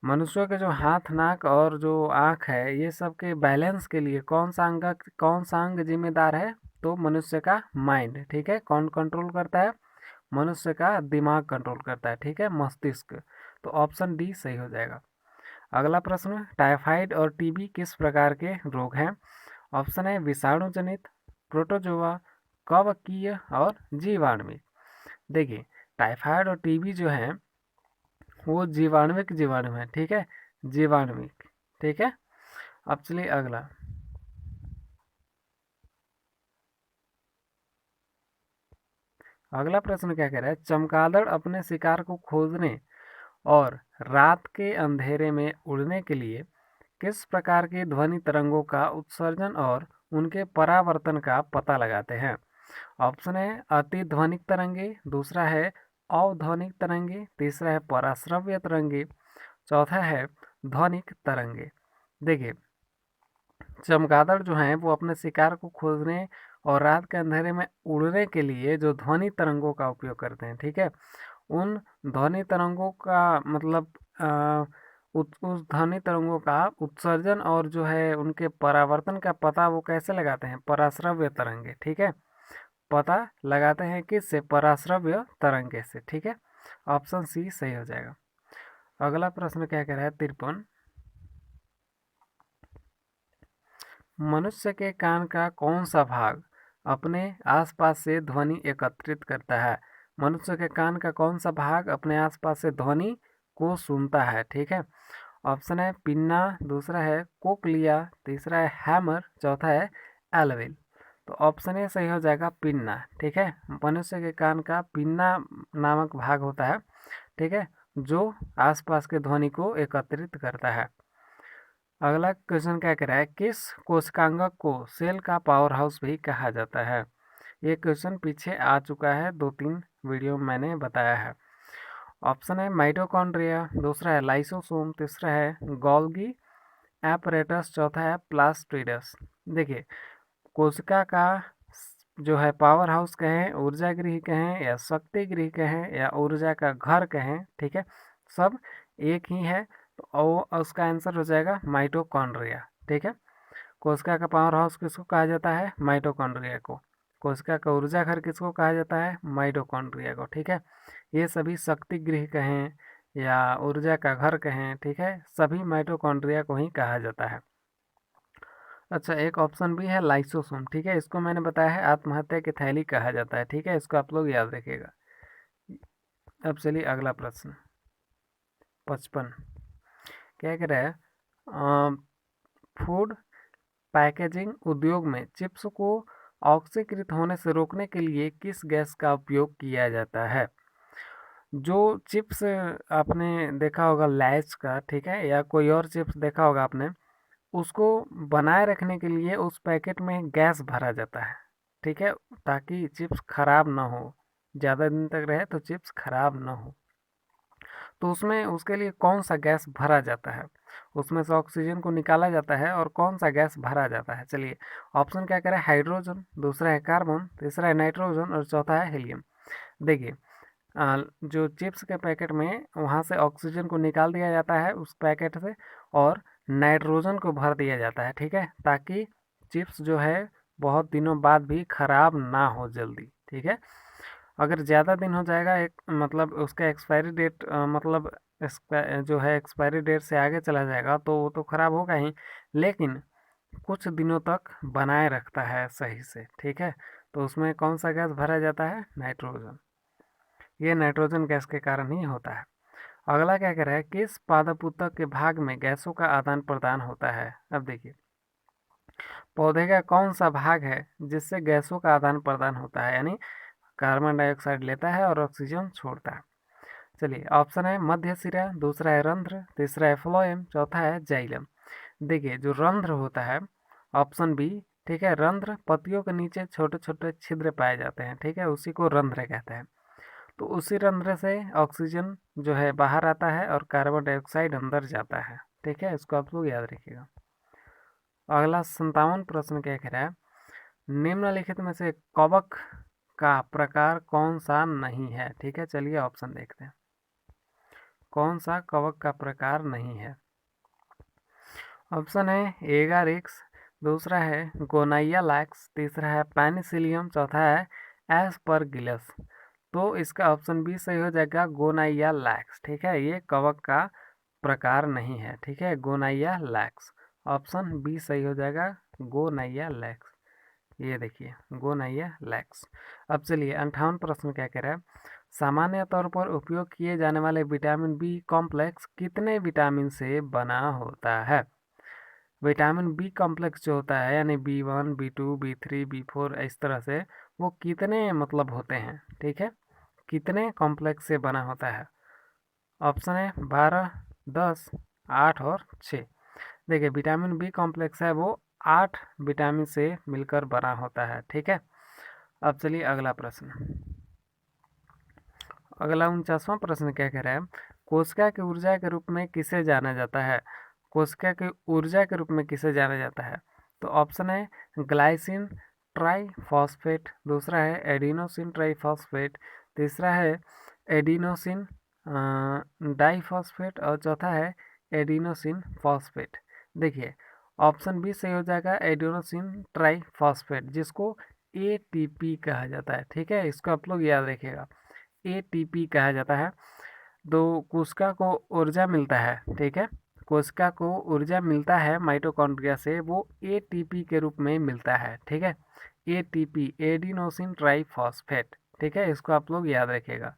मनुष्यों के जो हाथ, नाक और जो आँख है, ये सब के बैलेंस के लिए कौन सा अंग जिम्मेदार है? तो मनुष्य का माइंड, ठीक है। कौन कंट्रोल करता है? मनुष्य का दिमाग कंट्रोल करता है, ठीक है, मस्तिष्क। तो ऑप्शन डी सही हो जाएगा। अगला प्रश्न, टाइफाइड और टीबी किस प्रकार के रोग हैं? ऑप्शन है विषाणु जनित, प्रोटोजोआ, कवकीय और जीवाणुविक। देखिए, टाइफाइड और टीबी जो है वो जीवाणुविक जीवाणु है, ठीक है, जीवाणुविक, ठीक है। अब चलिए अगला, अगला प्रश्न क्या कह रहा है? चमगादड़ अपने शिकार को खोजने और रात के अंधेरे में उड़ने के लिए किस प्रकार की ध्वनि तरंगों का उत्सर्जन और उनके परावर्तन का पता लगाते हैं? ऑप्शन है अतिध्वनिक तरंगे, दूसरा है अवध्वनिक तरंगे, तीसरा है पराश्रव्य तरंगे, चौथा है ध्वनिक तरंगे। देखिए, चमगादड़ जो हैं वो अपने शिकार को खोजने और रात के अंधेरे में उड़ने के लिए जो ध्वनि तरंगों का उपयोग करते हैं, ठीक है, उन ध्वनि तरंगों का मतलब उस ध्वनि तरंगों का उत्सर्जन और जो है उनके परावर्तन का पता वो कैसे लगाते हैं? पराश्रव्य तरंगे, ठीक है, पता लगाते हैं किससे? पराश्रव्य तरंगे से, ठीक है। ऑप्शन सी सही हो जाएगा। अगला प्रश्न क्या कह रहा है? 53, मनुष्य के कान का कौन सा भाग अपने आसपास से ध्वनि एकत्रित करता है? मनुष्य के कान का कौन सा भाग अपने आसपास से ध्वनि को सुनता है, ठीक है। ऑप्शन है पिन्ना, दूसरा है कोक्लिया, तीसरा है हैमर, चौथा है एल्विल। तो ऑप्शन ए सही हो जाएगा पिन्ना, ठीक है। मनुष्य के कान का पिन्ना नामक भाग होता है, ठीक है, जो आसपास के ध्वनि को एकत्रित करता है। अगला क्वेश्चन क्या कह रहा है? किस कोशिकांग को सेल का पावर हाउस भी कहा जाता है? ये क्वेश्चन पीछे आ चुका है, 2-3 वीडियो में मैंने बताया है। ऑप्शन है माइटोकॉन्ड्रिया, दूसरा है लाइसोसोम, तीसरा है गोल्गी एपरेटस, चौथा है प्लास्टिडस। देखिए, कोशिका का जो है पावर हाउस कहें, ऊर्जा गृह कहें या शक्ति गृह कहें या ऊर्जा का घर कहें, ठीक है, सब एक ही है। तो उसका आंसर हो जाएगा माइटोकॉन्ड्रिया, ठीक है। कोशिका का पावर हाउस किसको कहा जाता है? माइटोकॉन्ड्रिया को। कोशिका का ऊर्जा घर किसको कहा जाता है? माइटोकॉन्ड्रिया को, ठीक है। ये सभी शक्ति गृह कहें या ऊर्जा का घर कहें, ठीक है, सभी माइटोकॉन्ड्रिया को ही कहा जाता है। अच्छा, एक ऑप्शन भी है लाइसोसोम, ठीक है, इसको मैंने बताया है आत्महत्या की थैली कहा जाता है, ठीक है, इसको आप लोग याद रखिएगा। अब चलिए अगला प्रश्न, 55, क्या कह रहा है? फूड पैकेजिंग उद्योग में चिप्स को ऑक्सीकृत होने से रोकने के लिए किस गैस का उपयोग किया जाता है? जो चिप्स आपने देखा होगा लैज का, ठीक है, या कोई और चिप्स देखा होगा आपने, उसको बनाए रखने के लिए उस पैकेट में गैस भरा जाता है, ठीक है, ताकि चिप्स खराब ना हो, ज़्यादा दिन तक रहे तो चिप्स खराब ना हो। तो उसमें उसके लिए कौन सा गैस भरा जाता है? उसमें से ऑक्सीजन को निकाला जाता है और कौन सा गैस भरा जाता है? चलिए, ऑप्शन क्या करें? हाइड्रोजन, दूसरा है कार्बन, तीसरा है नाइट्रोजन और चौथा है हीलियम। देखिए, जो चिप्स के पैकेट में वहाँ से ऑक्सीजन को निकाल दिया जाता है उस पैकेट से और नाइट्रोजन को भर दिया जाता है, ठीक है, ताकि चिप्स जो है बहुत दिनों बाद भी खराब ना हो जल्दी, ठीक है। अगर ज़्यादा दिन हो जाएगा, एक मतलब उसका एक्सपायरी डेट मतलब जो है एक्सपायरी डेट से आगे चला जाएगा तो वो तो ख़राब होगा ही, लेकिन कुछ दिनों तक बनाए रखता है सही से, ठीक है। तो उसमें कौन सा गैस भरा जाता है? नाइट्रोजन। ये नाइट्रोजन गैस के कारण ही होता है। अगला क्या कह रहा है? किस पादपोषक के भाग में गैसों का आदान प्रदान होता है? अब देखिए, पौधे का कौन सा भाग है जिससे गैसों का आदान प्रदान होता है, यानी कार्बन डाइऑक्साइड लेता है और ऑक्सीजन छोड़ता है? चलिए, ऑप्शन है मध्य सिरा, दूसरा है रंध्र, तीसरा है फ्लोएम, चौथा है जाइलम। देखिए, जो रंध्र होता है, ऑप्शन बी, ठीक है, रंध्र पत्तियों के नीचे छोटे छोटे छिद्र पाए जाते हैं, ठीक है, उसी को रंध्र कहते हैं। तो उसी रंध्र से ऑक्सीजन जो है बाहर आता है और कार्बन डाइऑक्साइड अंदर जाता है। ठीक है, इसको आप लोग याद रखिएगा। अगला 57 प्रश्न क्या कह रहा है, निम्नलिखित में से कवक का प्रकार कौन सा नहीं है। ठीक है, चलिए ऑप्शन देखते हैं, कौन सा कवक का प्रकार नहीं है। ऑप्शन है एगारिक्स, दूसरा है गोनाइया लैक्स, तीसरा है पेनिसिलियम, चौथा है एस्परगिलस। तो इसका ऑप्शन बी सही हो जाएगा, गोनाइया लैक्स। ठीक है, ये कवक का प्रकार नहीं है। ठीक है, गोनाइया लैक्स, ऑप्शन बी सही हो जाएगा, गोनाइया लैक्स। ये देखिए गोनाइया लैक्स। अब चलिए 58 प्रश्न क्या कह रहा है, सामान्य तौर पर उपयोग किए जाने वाले विटामिन बी कॉम्प्लेक्स कितने विटामिन से बना होता है। विटामिन बी कॉम्प्लेक्स जो होता है यानी B1, B2, B3, B4 इस तरह से वो कितने मतलब होते हैं। ठीक है, कितने कॉम्प्लेक्स से बना होता है। ऑप्शन है 12, 10, 8 और 6। देखिए विटामिन बी कॉम्प्लेक्स है वो 8 विटामिन से मिलकर बना होता है। ठीक है, अब चलिए अगला प्रश्न। अगला 49वां प्रश्न क्या कह रहा है, कोशिका की ऊर्जा के रूप में किसे जाना जाता है। कोशिका की ऊर्जा के रूप में किसे जाना जाता है। तो ऑप्शन है ग्लाइसिन ट्राईफॉस्फेट, दूसरा है एडिनोसिन ट्राईफॉस्फेट, तीसरा है एडिनोसिन डाइफॉस्फेट और चौथा है एडिनोसिन फॉस्फेट। देखिए ऑप्शन बी सही हो जाएगा, एडिनोसिन ट्राईफॉस्फेट, जिसको एटीपी कहा जाता है। ठीक है, इसको आप लोग याद रखिएगा, एटीपी कहा जाता है। तो कोशिका को ऊर्जा मिलता है। ठीक है, कोशिका को ऊर्जा मिलता है माइटोकॉन्ड्रिया से, वो एटीपी के रूप में मिलता है। ठीक है, एटीपी एडिनोसिन ट्राईफॉस्फेट। ठीक है, इसको आप लोग याद रखिएगा।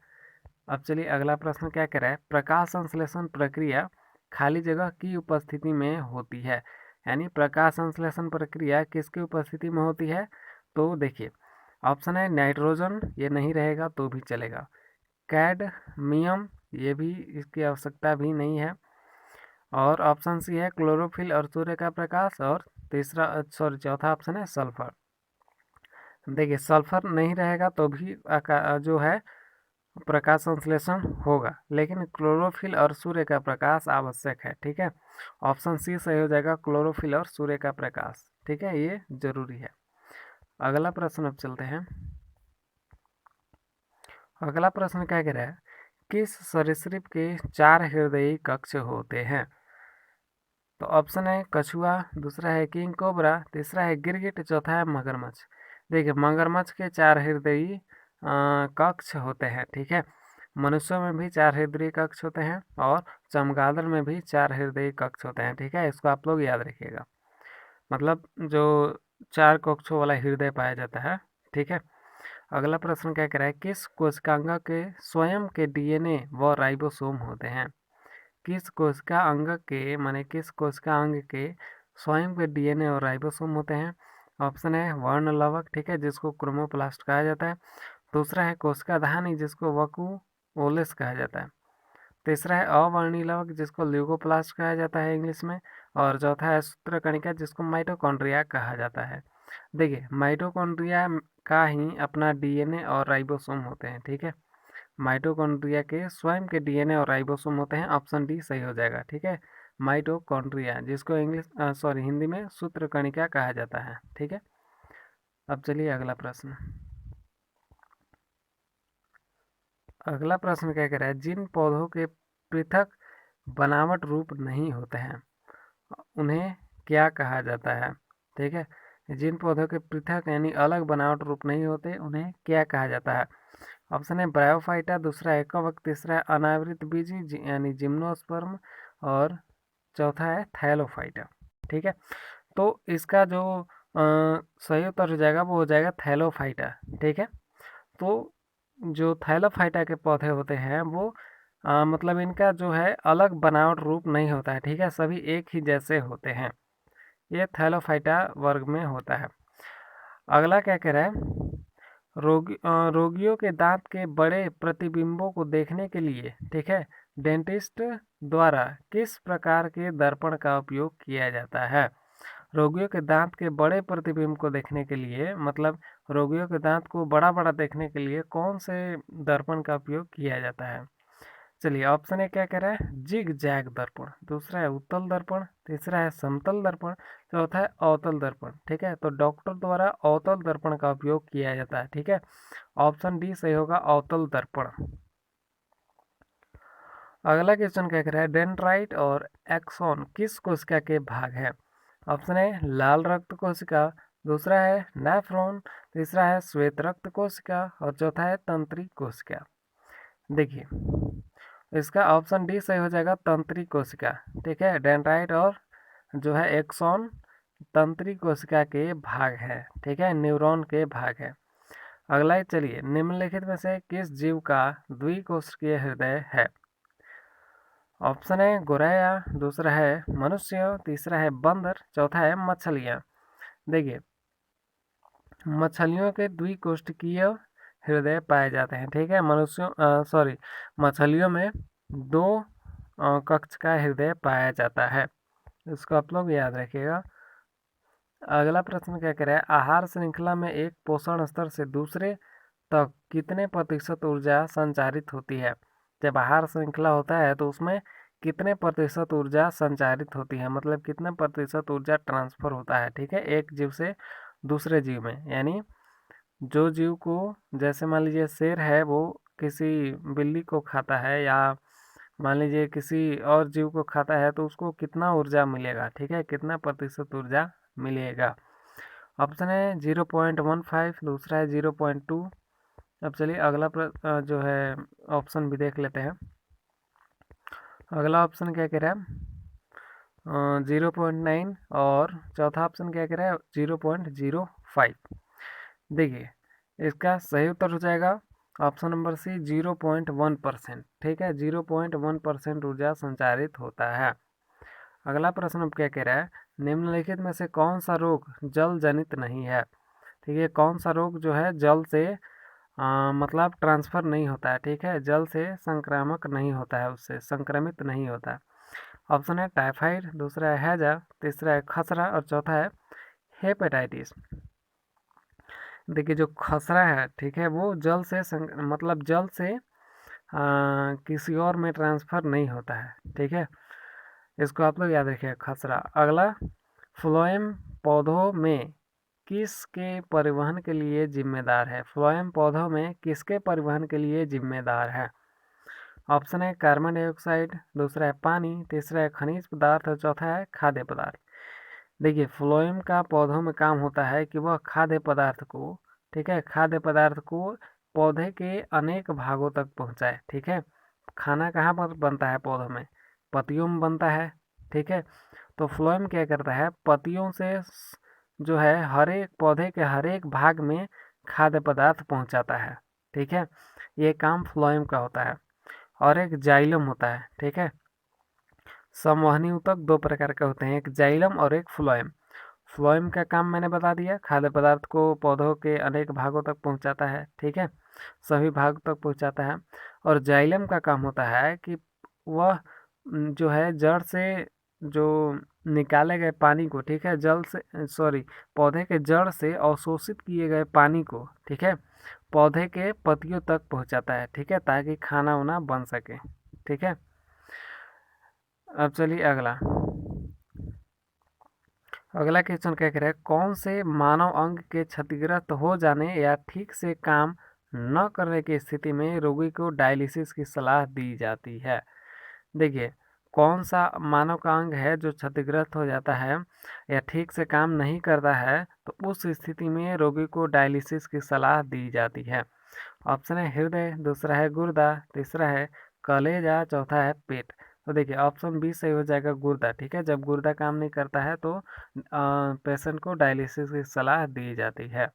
अब चलिए अगला प्रश्न क्या कह रहा है, प्रकाश संश्लेषण प्रक्रिया खाली जगह की उपस्थिति में होती है। यानी प्रकाश संश्लेषण प्रक्रिया किसकी उपस्थिति में होती है। तो देखिए ऑप्शन है नाइट्रोजन, ये नहीं रहेगा तो भी चलेगा, कैडमियम, ये भी इसकी आवश्यकता भी नहीं है, और ऑप्शन सी है क्लोरोफिल और सूर्य का प्रकाश, और चौथा ऑप्शन है सल्फर। देखिए सल्फर नहीं रहेगा तो भी जो है प्रकाश संश्लेषण होगा, लेकिन क्लोरोफिल और सूर्य का प्रकाश आवश्यक है। ठीक है, ऑप्शन सी सही हो जाएगा, क्लोरोफिल और सूर्य का प्रकाश। ठीक है, ये जरूरी है। अगला प्रश्न अब चलते हैं। अगला प्रश्न क्या कह रहा है, किस सरीसृप के 4 हृदयी कक्ष होते हैं। तो ऑप्शन है कछुआ, दूसरा है किंग कोबरा, तीसरा है गिरगिट, चौथा है मगरमच्छ। देखिए मगरमच्छ के 4 हृदयी कक्ष होते हैं। ठीक है, मनुष्यों में भी 4 हृदयी कक्ष होते हैं और चमगादड़ में भी 4 हृदयी कक्ष होते हैं। ठीक है, इसको आप लोग याद रखिएगा, मतलब जो 4 कक्षों वाला हृदय पाया जाता है। ठीक है, अगला प्रश्न क्या कह रहा है, किस कोशिकांग के स्वयं के डीएनए व राइबोसोम होते हैं। किस कोशिका अंग के माने किस कोशिका अंग के स्वयं के डीएनए और राइबोसोम होते हैं। ऑप्शन है वर्ण लवक, ठीक है, जिसको क्रोमोप्लास्ट कहा जाता है, दूसरा है कोशिका धानी जिसको वकुओलिस कहा जाता है, तीसरा है अवर्णी लवक जिसको ल्यूकोप्लास्ट कहा जाता है इंग्लिश में, और चौथा है सूत्रकणिका जिसको माइटोकॉन्ड्रिया कहा जाता है। देखिए माइटोकॉन्ड्रिया का ही अपना डीएनए और राइबोसोम होते हैं। ठीक है, माइटोकॉन्ड्रिया के स्वयं के डीएनए और राइबोसोम होते हैं, ऑप्शन डी सही हो जाएगा। ठीक है, माइटोकॉन्ड्रिया जिसको हिंदी में सूत्रकणिका कहा जाता है। ठीक है, अब चलिए अगला प्रश्न। अगला प्रश्न क्या कह रहा है, जिन पौधों के पृथक बनावट रूप नहीं होते हैं उन्हें क्या कहा जाता है। ठीक है, जिन पौधों के पृथक यानी अलग बनावट रूप नहीं होते उन्हें क्या कहा जाता है। ऑप्शन है ब्रायोफाइटा, दूसरा एकवक, तीसरा है अनावृत बीजी यानी जिम्नोस्पर्म, और चौथा है थैलोफाइटा। ठीक है, तो इसका जो सही उत्तर हो जाएगा वो हो जाएगा थैलोफाइटा। ठीक है, तो जो थैलोफाइटा के पौधे होते हैं वो मतलब इनका जो है अलग बनावट रूप नहीं होता है। ठीक है, सभी एक ही जैसे होते हैं, ये थैलोफाइटा वर्ग में होता है। अगला क्या कह रहा है, रोगियों के दांत के बड़े प्रतिबिंबों को देखने के लिए, ठीक है, डेंटिस्ट द्वारा किस प्रकार के दर्पण का उपयोग किया जाता है। रोगियों के दांत के बड़े प्रतिबिंब को देखने के लिए, मतलब रोगियों के दांत को बड़ा बड़ा देखने के लिए कौन से दर्पण का उपयोग किया जाता है? चलिए, ऑप्शन ए क्या कह रहा है? जिग जैग दर्पण। दूसरा है उत्तल दर्पण। तीसरा है समतल दर्पण। चौथा है अवतल दर्पण। ठीक है, तो डॉक्टर द्वारा अवतल दर्पण का उपयोग किया जाता है। ठीक है, ऑप्शन डी सही होगा, अवतल दर्पण। अगला क्वेश्चन क्या कह रहा है? डेंड्राइट और एक्सोन किस कोशिका के भाग है? ऑप्शन ए लाल रक्त कोशिका। दूसरा है नेफ्रॉन। तीसरा है श्वेत रक्त कोशिका और चौथा है तंत्रिका कोशिका। देखिए, इसका ऑप्शन डी सही हो जाएगा, तंत्रिका कोशिका। ठीक है, डेंड्राइट और जो है एक्सोन तंत्रिका कोशिका के भाग है। ठीक है, न्यूरॉन के भाग है। अगला है, चलिए, निम्नलिखित में से किस जीव का द्विकोशिकीय हृदय है? ऑप्शन है गोरैया। दूसरा है मनुष्य। तीसरा है बंदर। चौथा है मछलियाँ। देखिए, मछलियों के द्विकोशिकीय हृदय पाए जाते हैं। ठीक है, सॉरी, मछलियों में दो कक्ष का हृदय पाया जाता है। इसको आप लोग याद रखिएगा। अगला प्रश्न क्या कह रहा है? आहार श्रृंखला में एक पोषण स्तर से दूसरे तक कितने प्रतिशत ऊर्जा संचारित होती है? जब आहार श्रृंखला होता है तो उसमें कितने प्रतिशत ऊर्जा संचारित होती है, मतलब कितने प्रतिशत ऊर्जा ट्रांसफर होता है? ठीक है, एक जीव से दूसरे जीव में, यानी जो जीव को, जैसे मान लीजिए शेर है, वो किसी बिल्ली को खाता है या मान लीजिए किसी और जीव को खाता है, तो उसको कितना ऊर्जा मिलेगा? ठीक है, कितना प्रतिशत ऊर्जा मिलेगा? ऑप्शन है 0.15। दूसरा है 0.2। अब चलिए अगला जो है ऑप्शन भी देख लेते हैं। अगला ऑप्शन क्या कह रहा है? 0.9 और चौथा ऑप्शन क्या कह रहा है? 0.05। देखिए, इसका सही उत्तर हो जाएगा ऑप्शन नंबर सी, 0.1%। ठीक है, 0.1% ऊर्जा संचारित होता है। अगला प्रश्न अब क्या कह रहा है? निम्नलिखित में से कौन सा रोग जल जनित नहीं है? ठीक है, कौन सा रोग जो है जल से मतलब ट्रांसफर नहीं होता है? ठीक है, जल से संक्रामक नहीं होता है, उससे संक्रमित नहीं होता है। ऑप्शन है टाइफाइड। दूसरा है हैजा। तीसरा है खसरा और चौथा है हेपेटाइटिस। देखिए, जो खसरा है, ठीक है, वो जल से मतलब जल से किसी और में ट्रांसफर नहीं होता है। ठीक है, इसको आप लोग याद रखिए, खसरा। अगला, फ्लोएम पौधों में किसके परिवहन के लिए जिम्मेदार है? फ्लोएम पौधों में किसके परिवहन के लिए जिम्मेदार है? ऑप्शन है कार्बन डाइऑक्साइड। दूसरा है पानी। तीसरा है खनिज पदार्थ और चौथा है खाद्य पदार्थ। देखिए, फ्लोएम का पौधों में काम होता है कि वह खाद्य पदार्थ को, ठीक है, खाद्य पदार्थ को पौधे के अनेक भागों तक पहुंचाए। ठीक है, खाना कहाँ पर बनता है पौधों में? पत्तियों में बनता है। ठीक है, तो फ्लोएम क्या करता है? पत्तियों से जो है हर एक पौधे के हर एक भाग में खाद्य पदार्थ पहुंचाता है। ठीक है, ये काम फ्लोएम का होता है। और एक जाइलम होता है। ठीक है, संवहनी ऊतक दो प्रकार के होते हैं, एक जाइलम और एक फ्लोएम। फ्लोएम का काम मैंने बता दिया, खाद्य पदार्थ को पौधों के अनेक भागों तक पहुंचाता है। ठीक है, सभी भाग तक पहुंचाता है। और जाइलम का काम होता है कि वह जो है जड़ से जो निकाले गए पानी को, ठीक है, जल से सॉरी पौधे के जड़ से अवशोषित किए गए पानी को, ठीक है, पौधे के पत्तियों तक पहुंचाता है। ठीक है, ताकि खाना वाना बन सके। ठीक है, अब चलिए अगला। अगला क्वेश्चन क्या कह रहा है? कौन से मानव अंग के क्षतिग्रस्त हो जाने या ठीक से काम न करने की स्थिति में रोगी को डायलिसिस की सलाह दी जाती है? देखिए, कौन सा मानव का अंग है जो क्षतिग्रस्त हो जाता है या ठीक से काम नहीं करता है, तो उस स्थिति में रोगी को डायलिसिस की सलाह दी जाती है? ऑप्शन है हृदय। दूसरा है गुर्दा। तीसरा है कलेजा। चौथा है पेट। तो देखिए, ऑप्शन बी सही हो जाएगा, गुर्दा। ठीक है, जब गुर्दा काम नहीं करता है तो पेशेंट को डायलिसिस की सलाह दी जाती है।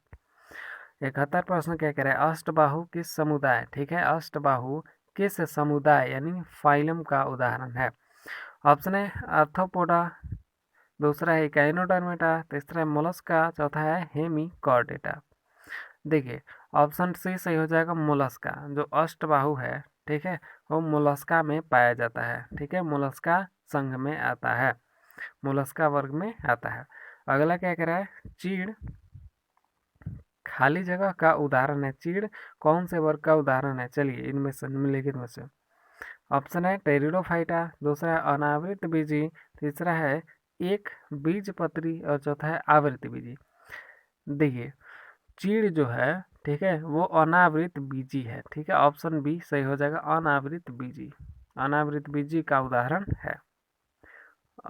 71 प्रश्न क्या कह रहा है? अष्टबाहु किस समुदाय, ठीक है, अष्टबाहु किस समुदाय यानी फाइलम का उदाहरण है? ऑप्शन है आर्थ्रोपोडा। दूसरा है इकाइनोडर्मेटा। तीसरा है मोलस्का। चौथा है हेमिकॉर्डेटा। देखिए, ऑप्शन सी सही हो जाएगा, मोलस्का। जो अष्टबाहु है, ठीक है, वो मोलस्का में पाया जाता है। ठीक है, मोलस्का संघ में आता है, मोलस्का वर्ग में आता है। अगला क्या कह रहा है, चीड़ खाली जगह का उदाहरण है। चीड़ कौन से वर्ग का उदाहरण है? चलिए इनमें से निम्नलिखित में से। ऑप्शन है टेरिडोफाइटा, दूसरा है अनावृत बीजी, तीसरा है एक बीज पत्री और चौथा है आवृत बीजी। देखिए चीड़ जो है, ठीक है, वो अनावृत बीजी है। ठीक है, ऑप्शन बी सही हो जाएगा, अनावृत बीजी। अनावृत बीजी का उदाहरण है।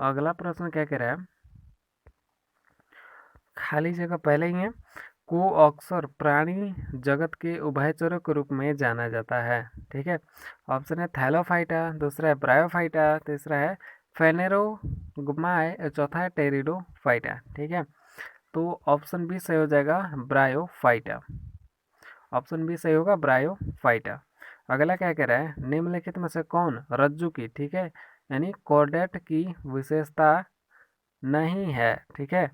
अगला प्रश्न क्या कह रहा है, खाली जगह पहले ही है, को अक्सर प्राणी जगत के उभयचरों के रूप में जाना जाता है। ठीक है, ऑप्शन है थैलोफाइटा, दूसरा है ब्रायोफाइटा, तीसरा है फेनेरोगमाए, चौथा है टेरिडोफाइटा। ठीक है, तो ऑप्शन बी सही हो जाएगा, ब्रायोफाइटा। ऑप्शन बी सही होगा, ब्रायोफाइटा। अगला क्या कह रहा है, निम्नलिखित में से कौन रज्जु की, ठीक है, यानी कॉर्डेट की विशेषता नहीं है। ठीक है,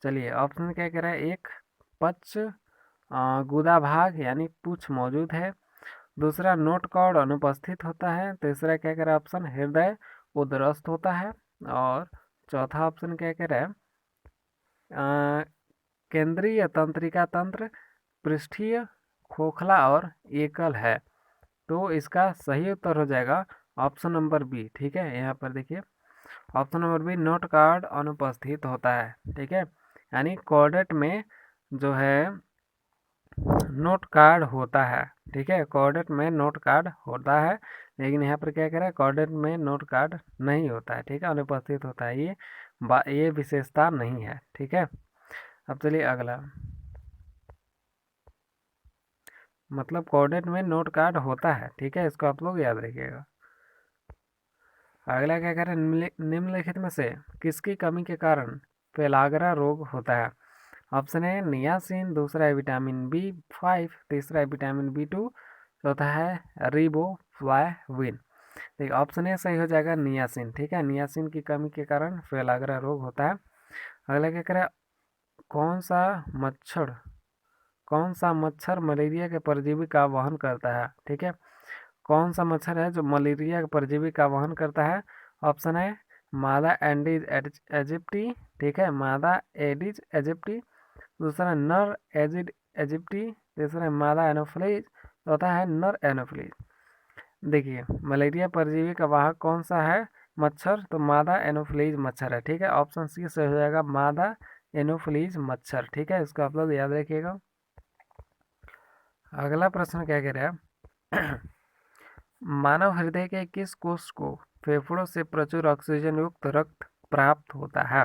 चलिए ऑप्शन क्या कह रहा है, एक पक्ष गुदा भाग यानी पूछ मौजूद है, दूसरा नोट कॉर्ड अनुपस्थित होता है, तीसरा क्या कह रहा है ऑप्शन, हृदय उदरस्त होता है, और चौथा ऑप्शन क्या कह रहा है, केंद्रीय तंत्रिका तंत्र पृष्ठीय खोखला और एकल है। तो इसका सही उत्तर हो जाएगा ऑप्शन नंबर बी। ठीक है, यहाँ पर देखिए option number B, note card अनुपस्थित होता है। ठीक है, यानी कॉर्डेट में जो है नोट कार्ड होता है। ठीक है, कॉर्डेट में नोट कार्ड होता है, लेकिन यहाँ पर क्या कह रहा है, कॉर्डेट में नोट कार्ड नहीं होता है। ठीक है, अनुपस्थित होता है, ये विशेषता नहीं है। ठीक है, अब चलिए अगला, मतलब कॉर्डेट में नोट कार्ड होता है। ठीक है, इसको आप लोग याद रखिएगा। अगला क्या कह रहे हैं, निम्नलिखित में से किसकी कमी के कारण पेलाग्रा रोग होता है? ऑप्शन है नियासिन, दूसरा है विटामिन B5, तीसरा है विटामिन B2, चौथा है रिबोफ्लाविन। देखिए ऑप्शन ए सही हो जाएगा, नियासिन। ठीक है, नियासिन की कमी के कारण पेलाग्रा रोग होता है। अगला क्या कह रहा है, कौन सा मच्छर कौन सा मच्छर मलेरिया के परजीवी का वहन करता है? ठीक है, कौन सा मच्छर है जो मलेरिया के परजीवी का वहन करता है? ऑप्शन है मादा एंडीज एजिप्टी, ठीक है, मादा एडिज एजिप्टी, दूसरा नर एजिड एजिप्टी, तीसरा है मादा एनोफ्लिज, चौथा है नर एनोफ्लिज। देखिए मलेरिया परजीवी का वाहक कौन सा है मच्छर, तो मादा एनोफ्लिज मच्छर है। ठीक है, ऑप्शन सी से हो जाएगा, मादा एनोफ्लिज मच्छर। ठीक है, इसको आप लोग याद रखिएगा। अगला प्रश्न क्या कह रहा है, मानव हृदय के किस कोष को फेफड़ों से प्रचुर ऑक्सीजन युक्त रक्त प्राप्त होता है?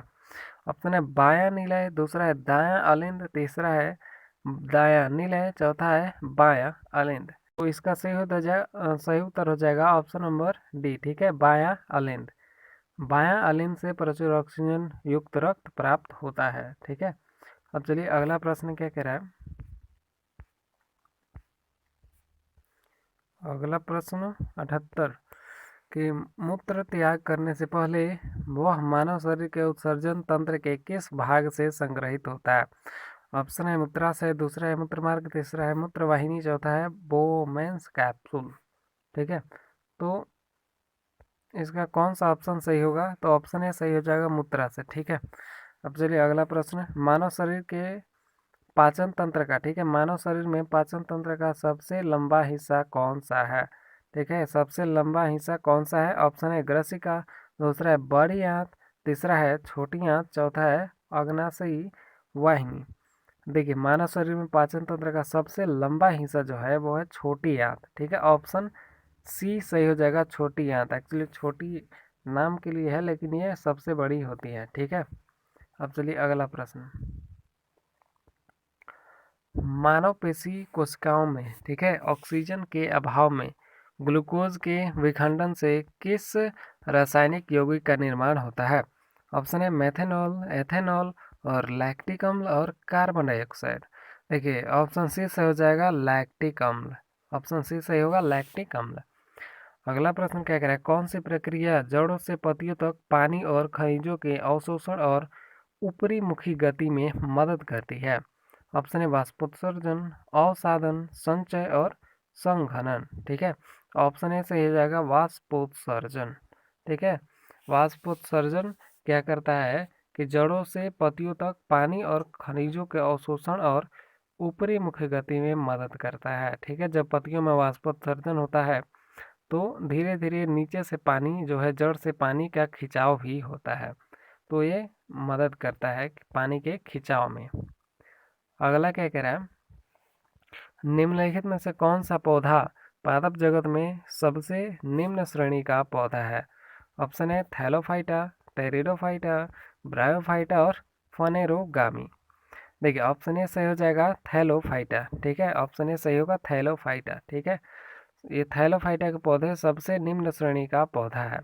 ऑप्शन है बायां निलय, दूसरा है दायां अलिंद, तीसरा है दायां निलय, चौथा है बायां अलिंद। तो इसका सही उत्तर हो जाएगा ऑप्शन नंबर डी। ठीक है, बायां अलिंद। बायां अलिंद से प्रचुर ऑक्सीजन युक्त रक्त प्राप्त होता है। ठीक है, अब चलिए अगला प्रश्न क्या कह रहा है, अगला प्रश्न 78 कि मूत्र त्याग करने से पहले वह मानव शरीर के उत्सर्जन तंत्र के किस भाग से संग्रहित होता है? ऑप्शन है मूत्राशय, दूसरा है मूत्रमार्ग, तीसरा है मूत्रवाहिनी, चौथा है बोमेन्स कैप्सूल। ठीक है, तो इसका कौन सा ऑप्शन सही होगा, तो ऑप्शन ए सही हो जाएगा, मूत्राशय। ठीक है, अब चलिए अगला प्रश्न, मानव शरीर के पाचन तंत्र का, ठीक है, मानव शरीर में पाचन तंत्र का सबसे लंबा हिस्सा कौन सा है? ठीक है, सबसे लंबा हिस्सा कौन सा है? ऑप्शन है ग्रसिका, दूसरा है बड़ी आंत, तीसरा है छोटी आंत, चौथा है अग्नाशयी वाहिनी। देखिए मानव शरीर में पाचन तंत्र का सबसे लंबा हिस्सा जो है वो है छोटी आंत। ठीक है, ऑप्शन सी सही हो जाएगा, छोटी आंत। एक्चुअली छोटी नाम के लिए है, लेकिन ये सबसे बड़ी होती है। ठीक है, अब चलिए अगला प्रश्न, मानव पेशी कोशिकाओं में, ठीक है, ऑक्सीजन के अभाव में ग्लूकोज के विखंडन से किस रासायनिक यौगिक का निर्माण होता है? ऑप्शन है मेथेनॉल, एथेनॉल और लैक्टिक अम्ल और कार्बन डाइऑक्साइड। देखिए ऑप्शन सी से हो जाएगा लैक्टिक अम्ल। ऑप्शन सी सही होगा, लैक्टिक अम्ल। अगला प्रश्न क्या कह रहा है, कौन सी प्रक्रिया जड़ों से पत्तियों तक पानी और खनिजों के अवशोषण और ऊपरी मुखी गति में मदद करती है? ऑप्शन है वाष्पोत्सर्जन, अवसादन, संचय और संघनन। ठीक है, ऑप्शन ए सही हो जाएगा, वाष्पोत्सर्जन। ठीक है, वाष्पोत्सर्जन क्या करता है कि जड़ों से पत्तियों तक पानी और खनिजों के अवशोषण और ऊपरी मुख्य गति में मदद करता है। ठीक है, जब पत्तियों में वाष्पोत्सर्जन होता है तो धीरे धीरे नीचे से पानी जो है, जड़ से पानी का खिंचाव भी होता है, तो ये मदद करता है पानी के खिंचाव में। अगला क्या कह रहा है, निम्नलिखित में से कौन सा पौधा पादप जगत में सबसे निम्न श्रेणी का पौधा है? ऑप्शन है थैलोफाइटा, टेरिडोफाइटा, ब्रायोफाइटा और फनेरोगामी। देखिए ऑप्शन ए सही हो जाएगा थैलोफाइटा। ठीक है, ऑप्शन ए सही होगा थैलोफाइटा। ठीक है, ये थैलोफाइटा के पौधे सबसे निम्न श्रेणी का पौधा है।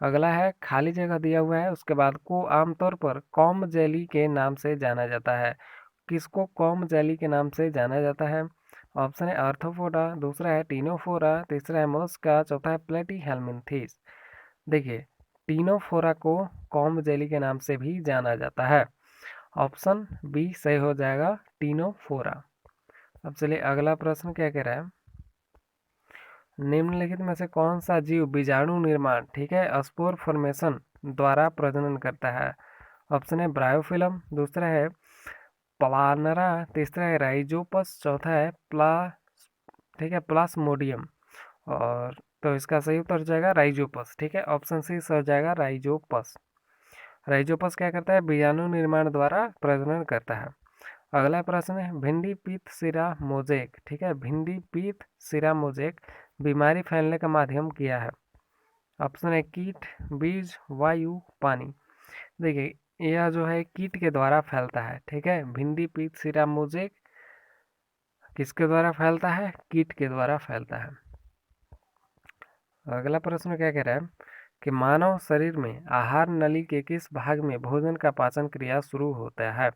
अगला है, खाली जगह दिया हुआ है, उसके बाद को आमतौर पर कॉम्ब जेली के नाम से जाना जाता है। किसको कॉम्ब जेली के नाम से जाना जाता है? ऑप्शन है आर्थ्रोपोडा, दूसरा है टीनोफोरा, तीसरा है मोलस्का, चौथा है प्लेटीहेल्मिन्थीस। देखिए टीनोफोरा को कॉम्ब जेली के नाम से भी जाना जाता है। ऑप्शन बी सही हो जाएगा टीनोफोरा। अब चलिए अगला प्रश्न क्या कह रहा है, निम्नलिखित में से कौन सा जीव बीजाणु निर्माण, ठीक है, स्पोर फॉर्मेशन द्वारा प्रजनन करता है? ऑप्शन है ब्रायोफिलम, दूसरा है प्लानरा, तीसरा है राइजोपस, चौथा है ठीक है प्लास्मोडियम। और तो इसका सही उत्तर हो जाएगा राइजोपस। ठीक है, ऑप्शन सी हो जाएगा राइजोपस। राइजोपस क्या करता है, बीजाणु निर्माण द्वारा प्रजनन करता है। अगला प्रश्न है, भिंडी पीत सिरा मोजेक, ठीक है, भिंडी पीत सिरा मोजेक बीमारी फैलने का माध्यम क्या है? ऑप्शन है कीट, बीज, वायु, पानी। देखिए यह जो है कीट के द्वारा फैलता है। ठीक है, भिंडी पीत सिरा मोजेक किसके द्वारा फैलता है? कीट के द्वारा फैलता है। अगला प्रश्न क्या कह रहा है कि मानव शरीर में आहार नली के किस भाग में भोजन का पाचन क्रिया शुरू होता है?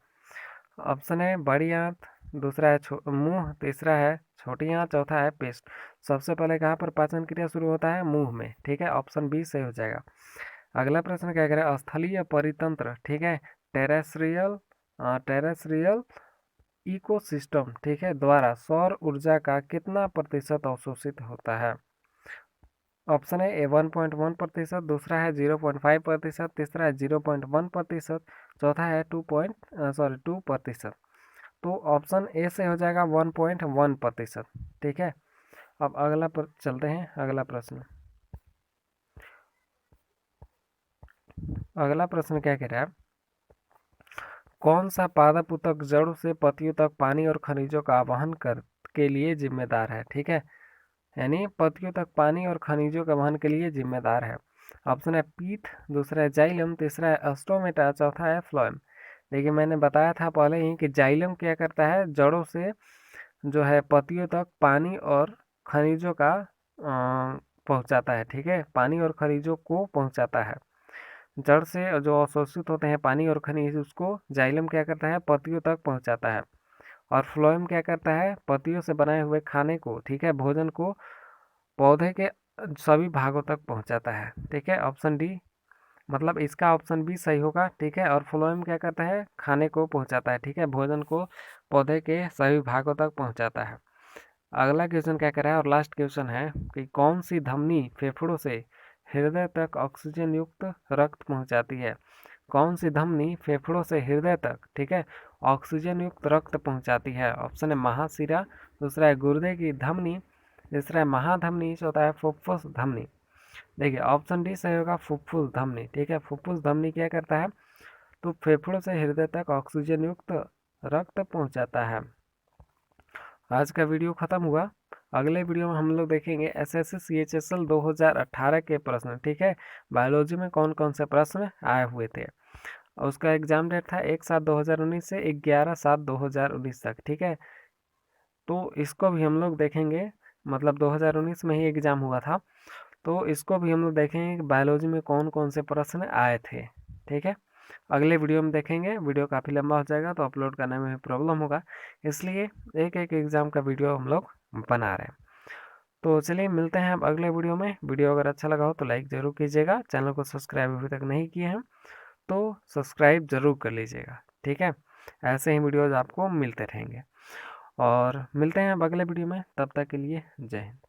ऑप्शन है बड़ी आंत, दूसरा है मुंह, तीसरा है छोटी आंत, चौथा है पेस्ट। सबसे पहले कहाँ पर पाचन क्रिया शुरू होता है? मुंह में। ठीक है, ऑप्शन बी सही हो जाएगा। अगला प्रश्न क्या कह रहा है, स्थलीय परितंत्र, ठीक है, टेरेस्ट्रियल टेरेस्ट्रियल इकोसिस्टम, ठीक है, द्वारा सौर ऊर्जा का कितना प्रतिशत अवशोषित होता है? ऑप्शन है ए 1.1%, दूसरा है 0.5%, तीसरा है 0.1%, चौथा है 2%। तो ऑप्शन ए से हो जाएगा 1.1%। ठीक है, अब अगला पर चलते हैं। अगला प्रश्न क्या कह रहा है, कौन सा पादप ऊतक जड़ से पत्तियों तक पानी और खनिजों का आवाहन कर के लिए जिम्मेदार है? ठीक है, यानी पत्तियों तक पानी और खनिजों का वहन के लिए जिम्मेदार है। ऑप्शन है पीथ, दूसरा है जाइलम, तीसरा है स्टोमेटा, चौथा है फ्लोएम। देखिए मैंने बताया था पहले ही कि जाइलम क्या करता है, जड़ों से जो है पत्तियों तक पानी और खनिजों का पहुंचाता है। ठीक है, पानी और खनिजों को पहुंचाता है। जड़ से जो अवशोषित होते हैं पानी और खनिज, उसको जाइलम क्या करता है, पत्तियों तक पहुंचाता है। और फ्लोएम क्या करता है, पत्तियों से बनाए हुए खाने को, ठीक है, भोजन को पौधे के सभी भागों तक पहुंचाता है। ठीक है, ऑप्शन डी मतलब इसका ऑप्शन बी सही होगा। ठीक है, और फ्लोएम क्या करता है, खाने को पहुंचाता है। ठीक है, भोजन को पौधे के सभी भागों तक पहुंचाता है। अगला क्वेश्चन क्या कर रहा है और लास्ट क्वेश्चन है कि कौन सी धमनी फेफड़ों से हृदय तक ऑक्सीजन युक्त रक्त पहुंचाती है? कौन सी धमनी फेफड़ों से हृदय तक, ठीक है, ऑक्सीजन युक्त रक्त पहुंचाती है? ऑप्शन है महाशिरा, दूसरा है गुर्दे की धमनी, तीसरा है महाधमनी, चौथा है फुफ्फुस धमनी। देखिए ऑप्शन डी सही होगा फुफ्फुस धमनी। ठीक है, फुफ्फुस धमनी क्या करता है, तो फेफड़ों से हृदय तक ऑक्सीजन युक्त रक्त पहुंचाता है। आज का वीडियो खत्म हुआ। अगले वीडियो में हम लोग देखेंगे एसएससी CHSL 2018 के प्रश्न। ठीक है, बायोलॉजी में कौन कौन से प्रश्न आए हुए थे। उसका एग्जाम डेट था 1/7/2019 से 11/7/2019 तक। ठीक है, तो इसको भी हम लोग देखेंगे, मतलब 2019 में ही एग्जाम हुआ था, तो इसको भी हम लोग देखेंगे कि बायोलॉजी में कौन कौन से प्रश्न आए थे। ठीक है, अगले वीडियो में देखेंगे। वीडियो काफ़ी लंबा हो जाएगा तो अपलोड करने में भी प्रॉब्लम होगा, इसलिए एक एक एग्ज़ाम का वीडियो हम लोग बना रहे हैं। तो चलिए मिलते हैं अब अगले वीडियो में। वीडियो अगर अच्छा लगा हो तो लाइक ज़रूर कीजिएगा, चैनल को सब्सक्राइब अभी तक नहीं किए हैं तो सब्सक्राइब ज़रूर कर लीजिएगा। ठीक है, ऐसे ही वीडियोज़ आपको मिलते रहेंगे और मिलते हैं अब अगले वीडियो में। तब तक के लिए जय हिंद।